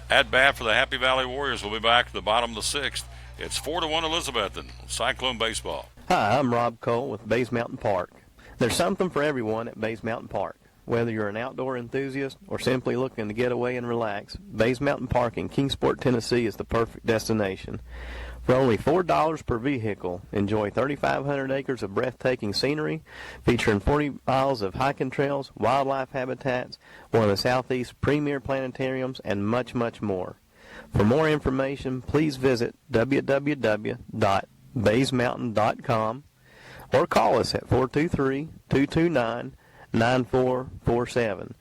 at bat for the Happy Valley Warriors. We'll be back to the bottom of the 6th. It's 4-1 Elizabethton, Cyclone baseball. Hi, I'm Rob Cole with Bays Mountain Park. There's something for everyone at Bays Mountain Park. Whether you're an outdoor enthusiast or simply looking to get away and relax, Bays Mountain Park in Kingsport, Tennessee is the perfect destination. For only $4 per vehicle, enjoy 3,500 acres of breathtaking scenery, featuring 40 miles of hiking trails, wildlife habitats, one of the Southeast's premier planetariums, and much, much more. For more information, please visit www.baysmountain.com or call us at 423-229-9447.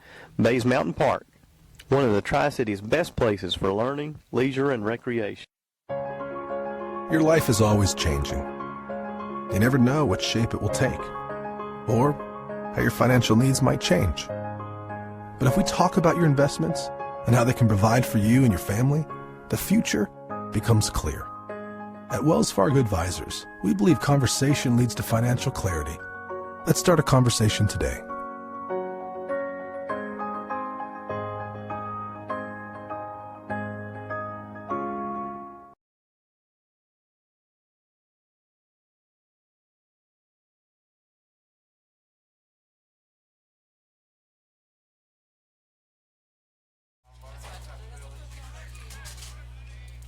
Bays Mountain Park, one of the Tri-City's best places for learning, leisure, and recreation. Your life is always changing. You never know what shape it will take, or how your financial needs might change. But if we talk about your investments and how they can provide for you and your family, the future becomes clear. At Wells Fargo Advisors, we believe conversation leads to financial clarity. Let's start a conversation today.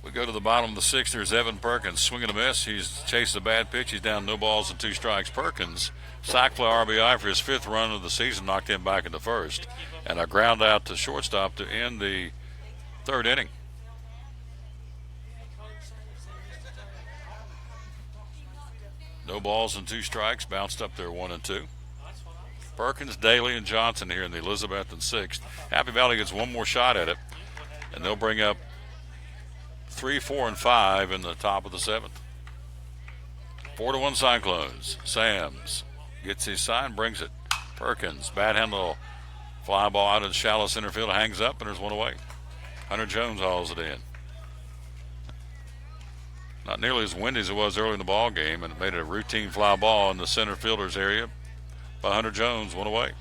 We go to the bottom of the 6th. There's Evan Perkins swinging a miss. He's chased a bad pitch. He's down no balls and 2 strikes. Perkins, sac fly RBI for his 5th run of the season, knocked him back in the 1st. And a ground out to shortstop to end the 3rd inning. No balls and 2 strikes. Bounced up there 1-2. Perkins, Daly, and Johnson here in the Elizabethton 6th. Happy Valley gets one more shot at it, and they'll bring up 3, 4, and 5 in the top of the 7th. 4-1 Cyclones. Sams gets his sign, brings it. Perkins, bad handle, fly ball out of the shallow center field, hangs up, and there's one away. Hunter Jones hauls it in. Not nearly as windy as it was early in the ball game, and it made a routine fly ball in the center fielder's area by Hunter Jones, one away.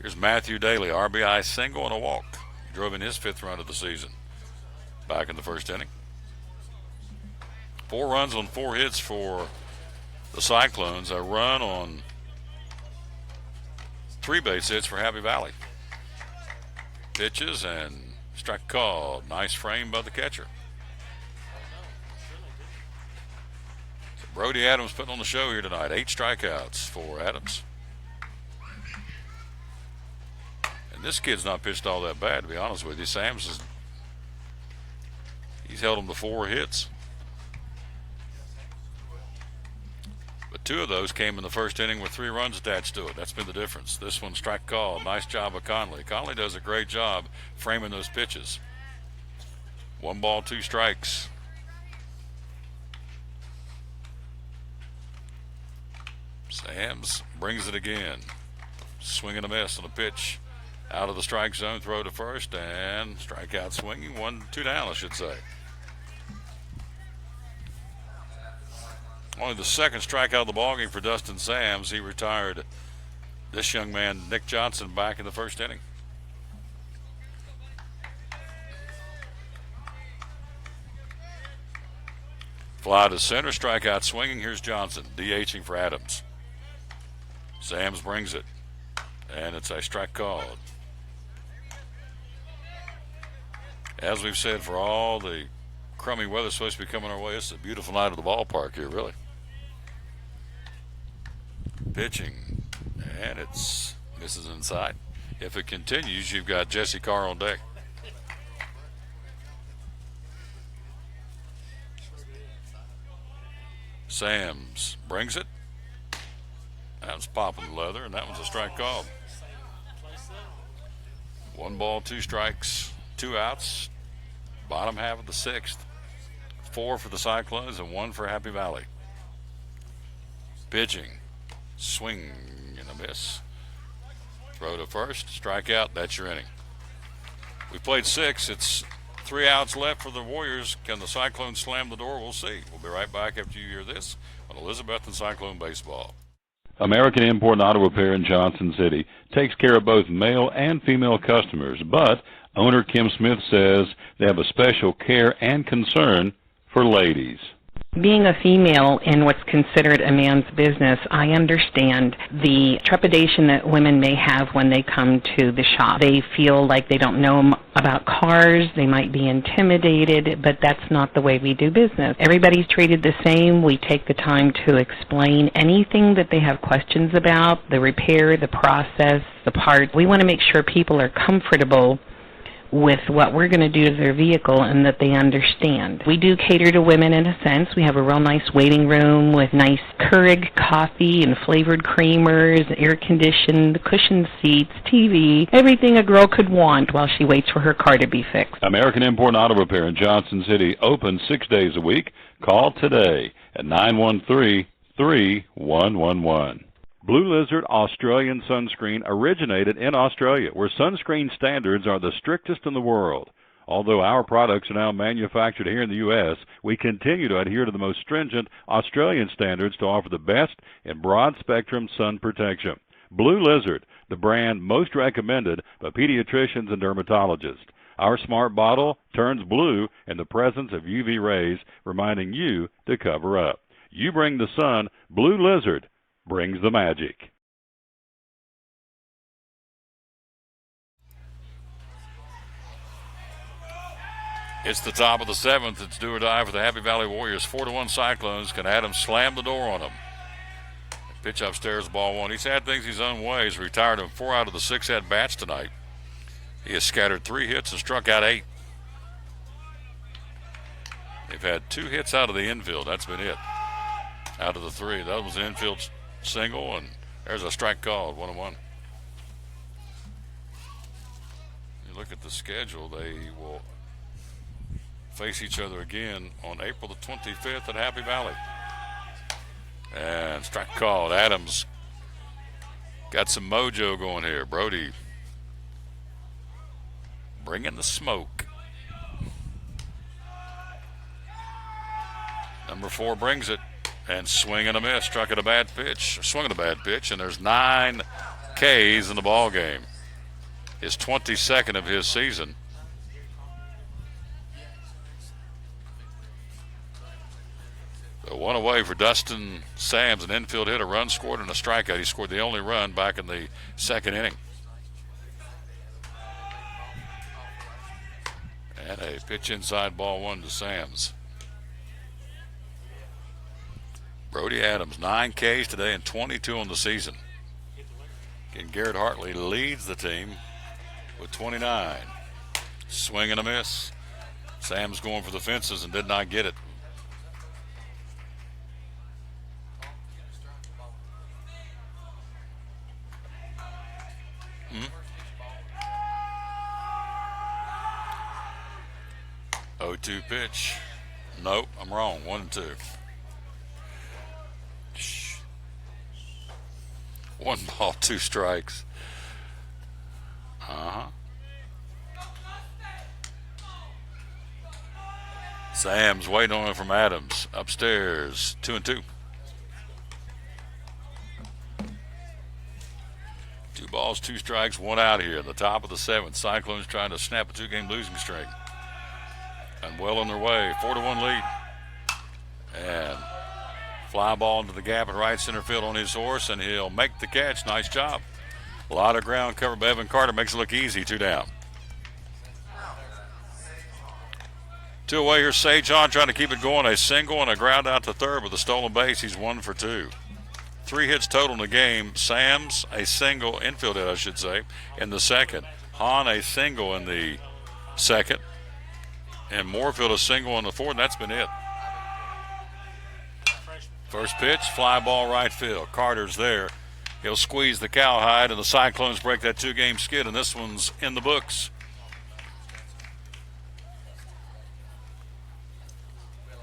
Here's Matthew Daly, RBI single and a walk. He drove in his 5th run of the season back in the 1st inning. 4 runs on 4 hits for the Cyclones. A run on 3 base hits for Happy Valley. Pitches and strike called. Nice frame by the catcher. So Brody Adams putting on the show here tonight. 8 strikeouts for Adams. And this kid's not pitched all that bad, to be honest with you. He's held him to 4 hits. But 2 of those came in the 1st inning with 3 runs attached to it. That's been the difference. This one, strike call. Nice job of Conley. Conley does a great job framing those pitches. 1 ball, 2 strikes. Sams brings it again. Swing and a miss on a pitch out of the strike zone. Throw to first and strikeout swinging. 1-2 down, I should say. Only the 2nd strikeout of the ballgame for Dustin Sams. He retired this young man, Nick Johnson, back in the 1st inning. Fly to center, strikeout swinging. Here's Johnson, DHing for Adams. Sams brings it, and it's a strike called. As we've said, for all the crummy weather supposed to be coming our way, it's a beautiful night at the ballpark here, really. Pitching, and it's misses inside. If it continues, you've got Jesse Carr on deck. Sams brings it. That was popping the leather, and that was a strike called. 1 ball, 2 strikes, 2 outs. Bottom half of the 6th. 4 for the Cyclones and 1 for Happy Valley. Pitching. Swing and a miss. Throw to first. Strikeout. That's your inning. We played 6. It's 3 outs left for the Warriors. Can the Cyclones slam the door? We'll see. We'll be right back after you hear this on Elizabethton Cyclone Baseball. American Import and Auto Repair in Johnson City takes care of both male and female customers, but owner Kim Smith says they have a special care and concern for ladies. Being a female in what's considered a man's business, I understand the trepidation that women may have when they come to the shop. They feel like they don't know about cars, they might be intimidated, but that's not the way we do business. Everybody's treated the same. We take the time to explain anything that they have questions about, the repair, the process, the parts. We want to make sure people are comfortable with what we're going to do to their vehicle and that they understand. We do cater to women in a sense. We have a real nice waiting room with nice Keurig coffee and flavored creamers, air-conditioned, cushioned seats, TV, everything a girl could want while she waits for her car to be fixed. American Import and Auto Repair in Johnson City, open 6 days a week. Call today at 913-3111. Blue Lizard Australian sunscreen originated in Australia, where sunscreen standards are the strictest in the world. Although our products are now manufactured here in the U.S., we continue to adhere to the most stringent Australian standards to offer the best in broad-spectrum sun protection. Blue Lizard, the brand most recommended by pediatricians and dermatologists. Our smart bottle turns blue in the presence of UV rays, reminding you to cover up. You bring the sun, Blue Lizard brings the magic. It's the top of the 7th. It's do or die for the Happy Valley Warriors. 4-1 Cyclones. Can Adams slam the door on them? Pitch upstairs, ball 1. He's had things his own way. He's retired in 4 out of the 6 at-bats tonight. He has scattered 3 hits and struck out 8. They've had 2 hits out of the infield. That's been it. out of the three. That was an infield single, and there's a strike called, 1-1. You look at the schedule, they will face each other again on April the 25th at Happy Valley. And strike called. Adams got some mojo going here. Brody bringing the smoke. Number 4 brings it, and swing and a miss. Struck at a bad pitch, swung at a bad pitch, and there's 9 Ks in the ball game. His 22nd of his season. So 1 away for Dustin Sams, an infield hit, a run scored, and a strikeout. He scored the only run back in the second inning. And a pitch inside, ball 1 to Sams. Brody Adams, 9 Ks today and 22 on the season. And Garrett Hartley leads the team with 29. Swing and a miss. Sam's going for the fences and did not get it. Oh, 0-2 pitch. Nope, I'm wrong. 1-2. 1 ball, 2 strikes. Sam's waiting on it from Adams. Upstairs, 2-2. 2 balls, 2 strikes, 1 out here in the top of the 7th. Cyclones trying to snap a 2-game losing streak. And well on their way, 4-1 lead. And fly ball into the gap at right center field on his horse, and he'll make the catch. Nice job. A lot of ground covered by Evan Carter. Makes it look easy. 2 down. 2 away here. Sajon trying to keep it going. A single and a ground out to third with a stolen base. He's 1 for 2. 3 hits total in the game. Sams, a single, infield hit, I should say, in the second. Hahn, a single in the second. And Moorfield, a single in the fourth. And that's been it. First pitch, fly ball right field. Carter's there. He'll squeeze the cowhide, and the Cyclones break that 2-game skid, and this one's in the books.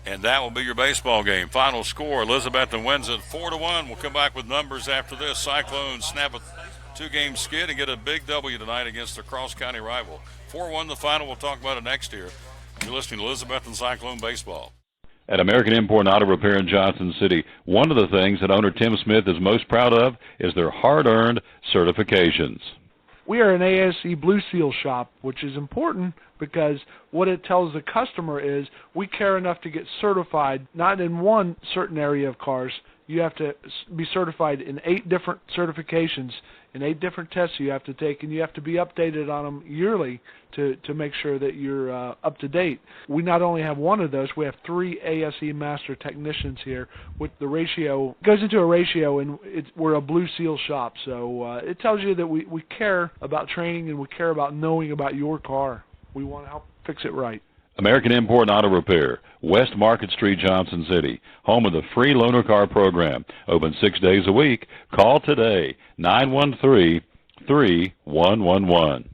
And that will be your baseball game. Final score, Elizabethton wins it 4-1. We'll come back with numbers after this. Cyclones snap a 2-game skid and get a big W tonight against their cross-county rival. 4-1 the final. We'll talk about it next year. You're listening to Elizabethton Cyclone Baseball. At American Import and Auto Repair in Johnson City, one of the things that owner Tim Smith is most proud of is their hard-earned certifications. We are an ASE Blue Seal shop, which is important because what it tells the customer is we care enough to get certified, not in one certain area of cars. You have to be certified in 8 different certifications, in 8 different tests you have to take, and you have to be updated on them yearly to make sure that you're up to date. We not only have one of those, we have 3 ASE master technicians here. With the ratio, it goes into a ratio, and we're a Blue Seal shop, so it tells you that we care about training and we care about knowing about your car. We want to help fix it right. American Import and Auto Repair, West Market Street, Johnson City, home of the free loaner car program. Open 6 days a week. Call today, 913-3111.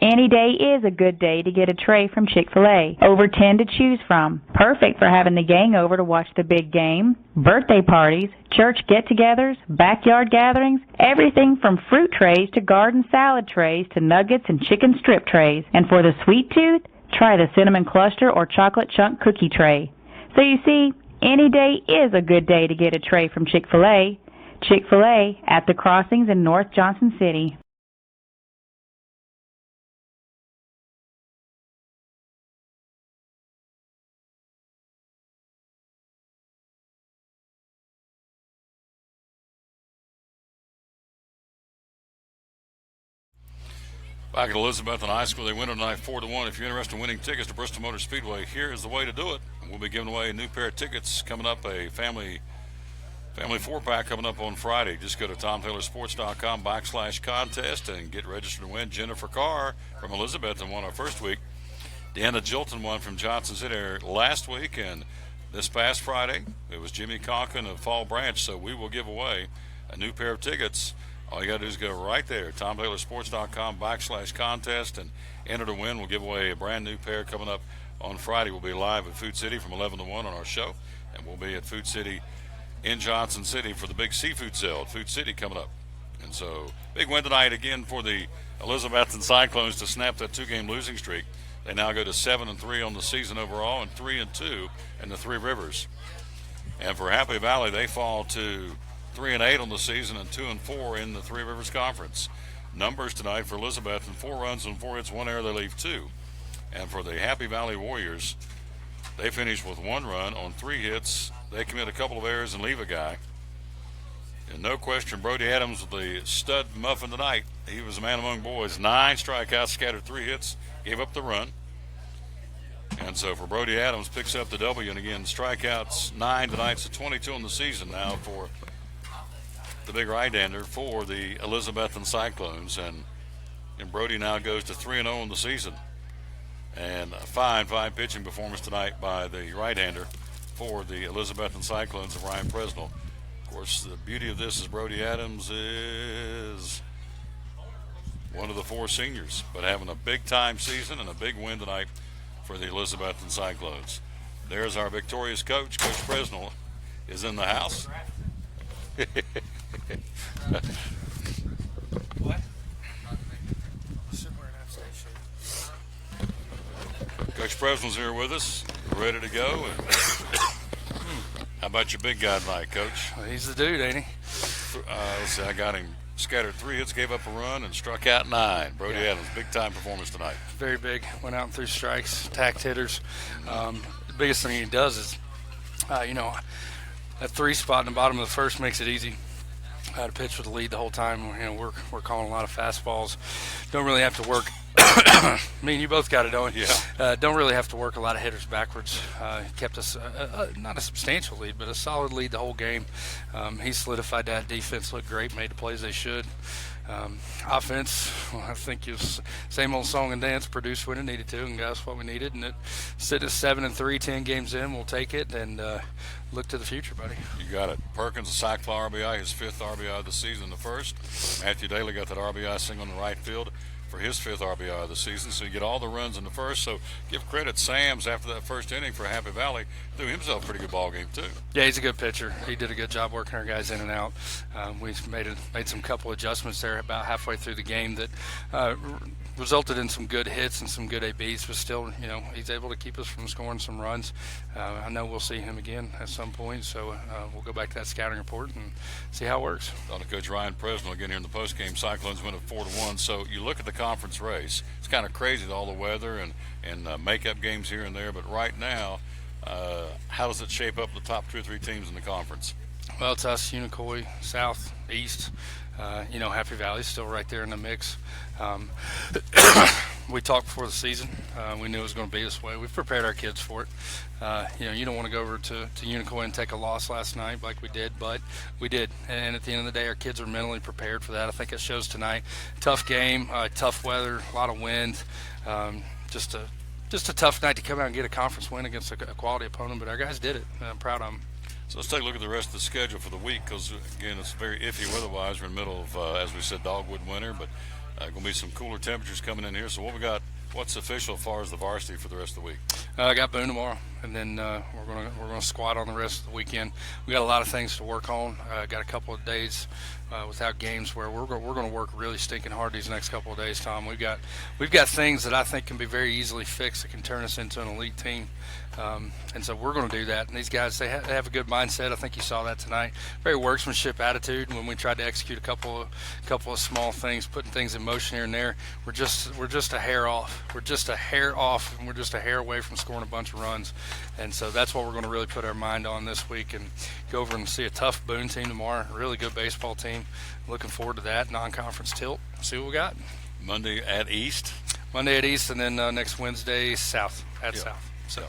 Any day is a good day to get a tray from Chick-fil-A. Over 10 to choose from. Perfect for having the gang over to watch the big game, birthday parties, church get-togethers, backyard gatherings, everything from fruit trays to garden salad trays to nuggets and chicken strip trays. And for the sweet tooth, try the cinnamon cluster or chocolate chunk cookie tray. So you see, any day is a good day to get a tray from Chick-fil-A. Chick-fil-A at the Crossings in North Johnson City. Back at Elizabethton High School, they win tonight 4-1. If you're interested in winning tickets to Bristol Motor Speedway, here is the way to do it. We'll be giving away a new pair of tickets coming up, a family 4-pack coming up on Friday. Just go to TomTaylorSports.com/contest and get registered to win. Jennifer Carr from Elizabethton won our first week. Deanna Jilton won from Johnson City last week, and this past Friday, it was Jimmy Conklin of Fall Branch, so we will give away a new pair of tickets. All you got to do is go right there, TomTaylorSports.com/contest, and enter to win. We'll give away a brand new pair coming up on Friday. We'll be live at Food City from 11 to 1 on our show, and we'll be at Food City in Johnson City for the big seafood sale at Food City coming up. And so, big win tonight again for the Elizabethton Cyclones to snap that 2-game losing streak. They now go to 7-3 on the season overall and 3-2 in the Three Rivers. And for Happy Valley, they fall to 3-8 on the season and 2-4 in the Three Rivers Conference. Numbers tonight for Elizabethton: 4 runs and 4 hits, 1 error. They leave 2. And for the Happy Valley Warriors, they finish with 1 run on 3 hits. They commit a couple of errors and leave a guy. And no question, Brody Adams, the stud muffin tonight. He was a man among boys. 9 strikeouts, scattered 3 hits, gave up the run. And so for Brody Adams, picks up the W. And again, strikeouts 9 tonight, so 22 in the season now for the big right-hander for the Elizabethton Cyclones. And Brody now goes to 3-0 in the season. And a fine pitching performance tonight by the right-hander for the Elizabethton Cyclones of Ryan Presnell. Of course, the beauty of this is Brody Adams is one of the 4 seniors, but having a big-time season and a big win tonight for the Elizabethton Cyclones. There's our victorious coach. Coach Presnell is in the house. What? Coach Presnell's here with us, ready to go. And how about your big guy tonight, Coach? Well, he's the dude, ain't he? Let's see, I got him scattered 3 hits, gave up a run, and struck out 9. Brody Adams, big-time performance tonight. Very big. Went out and threw strikes, attacked hitters. The biggest thing he does is, that 3 spot in the bottom of the first makes it easy to pitch with the lead the whole time. We're calling a lot of fastballs. Don't really have to work. Me and you both got it, don't we? Yeah. Don't really have to work a lot of hitters backwards. Kept us not a substantial lead, but a solid lead the whole game. He solidified that. Defense looked great, made the plays they should. Offense, well, I think it's same old song and dance, produced when it needed to, and that's what we needed. And it sit at 7-3, 10 games in, we'll take it and look to the future, buddy. You got it. Perkins, a sac fly RBI, his 5th RBI of the season, the first. Matthew Daly got that RBI single in the right field for his 5th RBI of the season, so you get all the runs in the first. So give credit Sams after that first inning for Happy Valley, threw himself a pretty good ball game too. Yeah, he's a good pitcher. He did a good job working our guys in and out. We made some couple adjustments there about halfway through the game that resulted in some good hits and some good ABs, but still, he's able to keep us from scoring some runs. I know we'll see him again at some point, so we'll go back to that scouting report and see how it works. Talking to Coach Ryan Presnell again here in the postgame. Cyclones win at 4-1. So you look at the conference race. It's kind of crazy with all the weather and makeup games here and there, but right now, how does it shape up the top 2 or 3 teams in the conference? Well, it's us, Unicoi, South, East. Happy Valley's still right there in the mix. We talked before the season. We knew it was going to be this way. We've prepared our kids for it. You don't want to go over to Unicoi and take a loss last night like we did, but we did. And at the end of the day, our kids are mentally prepared for that. I think it shows tonight. Tough game, tough weather, a lot of wind. Just a tough night to come out and get a conference win against a quality opponent, but our guys did it. I'm proud of them. So let's take a look at the rest of the schedule for the week because, again, it's very iffy weather-wise. We're in the middle of, as we said, dogwood winter, but going to be some cooler temperatures coming in here. So what we got? What's official as far as the varsity for the rest of the week? I got Boone tomorrow, and then we're gonna squat on the rest of the weekend. We got a lot of things to work on. Got a couple of days without games where we're going to work really stinking hard these next couple of days, Tom. We've got things that I think can be very easily fixed that can turn us into an elite team. And so we're going to do that. And these guys, they have a good mindset. I think you saw that tonight. Very workmanship attitude. When we tried to execute a couple of small things, putting things in motion here and there, we're just a hair off. We're just a hair off, and we're just a hair away from scoring a bunch of runs. And so that's what we're going to really put our mind on this week and go over and see a tough Boone team tomorrow. A really good baseball team. Looking forward to that non-conference tilt. See what we got. Monday at East, and then next Wednesday South at South. So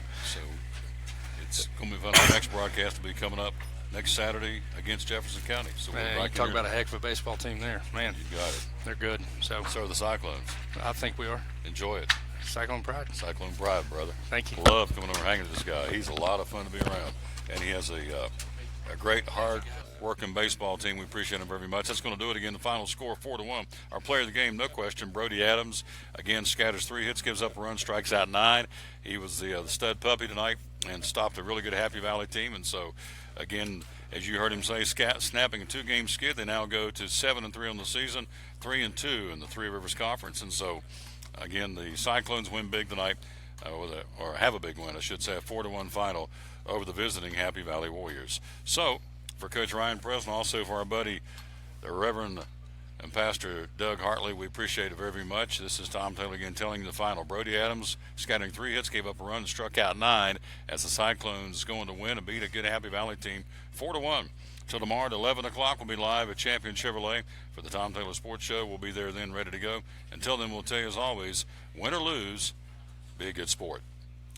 it's going to be fun. Our next broadcast will be coming up next Saturday against Jefferson County. So man, we're you talk about a heck of a baseball team there. Man, you got it. They're good. So are the Cyclones. I think we are. Enjoy it. Cyclone Pride. Cyclone Pride, brother. Thank you. Love coming over and hanging with this guy. He's a lot of fun to be around, and he has a great, hard-working baseball team. We appreciate him very much. That's going to do it again. The final score, 4-1. Our player of the game, no question, Brody Adams. Again, scatters 3 hits, gives up a run, strikes out 9. He was the stud puppy tonight and stopped a really good Happy Valley team. And so, again, as you heard him say, snapping a 2-game skid, they now go to 7-3 on the season, 3-2 in the Three Rivers Conference. And so, again, the Cyclones win big tonight, or have a big win, I should say, a 4-1 final over the visiting Happy Valley Warriors. So, for Coach Ryan Preston, also for our buddy, the Reverend and Pastor Doug Hartley, we appreciate it very, very much. This is Tom Taylor again telling you the final. Brody Adams, scattering 3 hits, gave up a run, struck out 9 as the Cyclones going to win and beat a good Happy Valley team 4-1. Till tomorrow at 11 o'clock, we'll be live at Champion Chevrolet for the Tom Taylor Sports Show. We'll be there then, ready to go. Until then, we'll tell you as always, win or lose, be a good sport.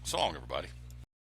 So long, everybody.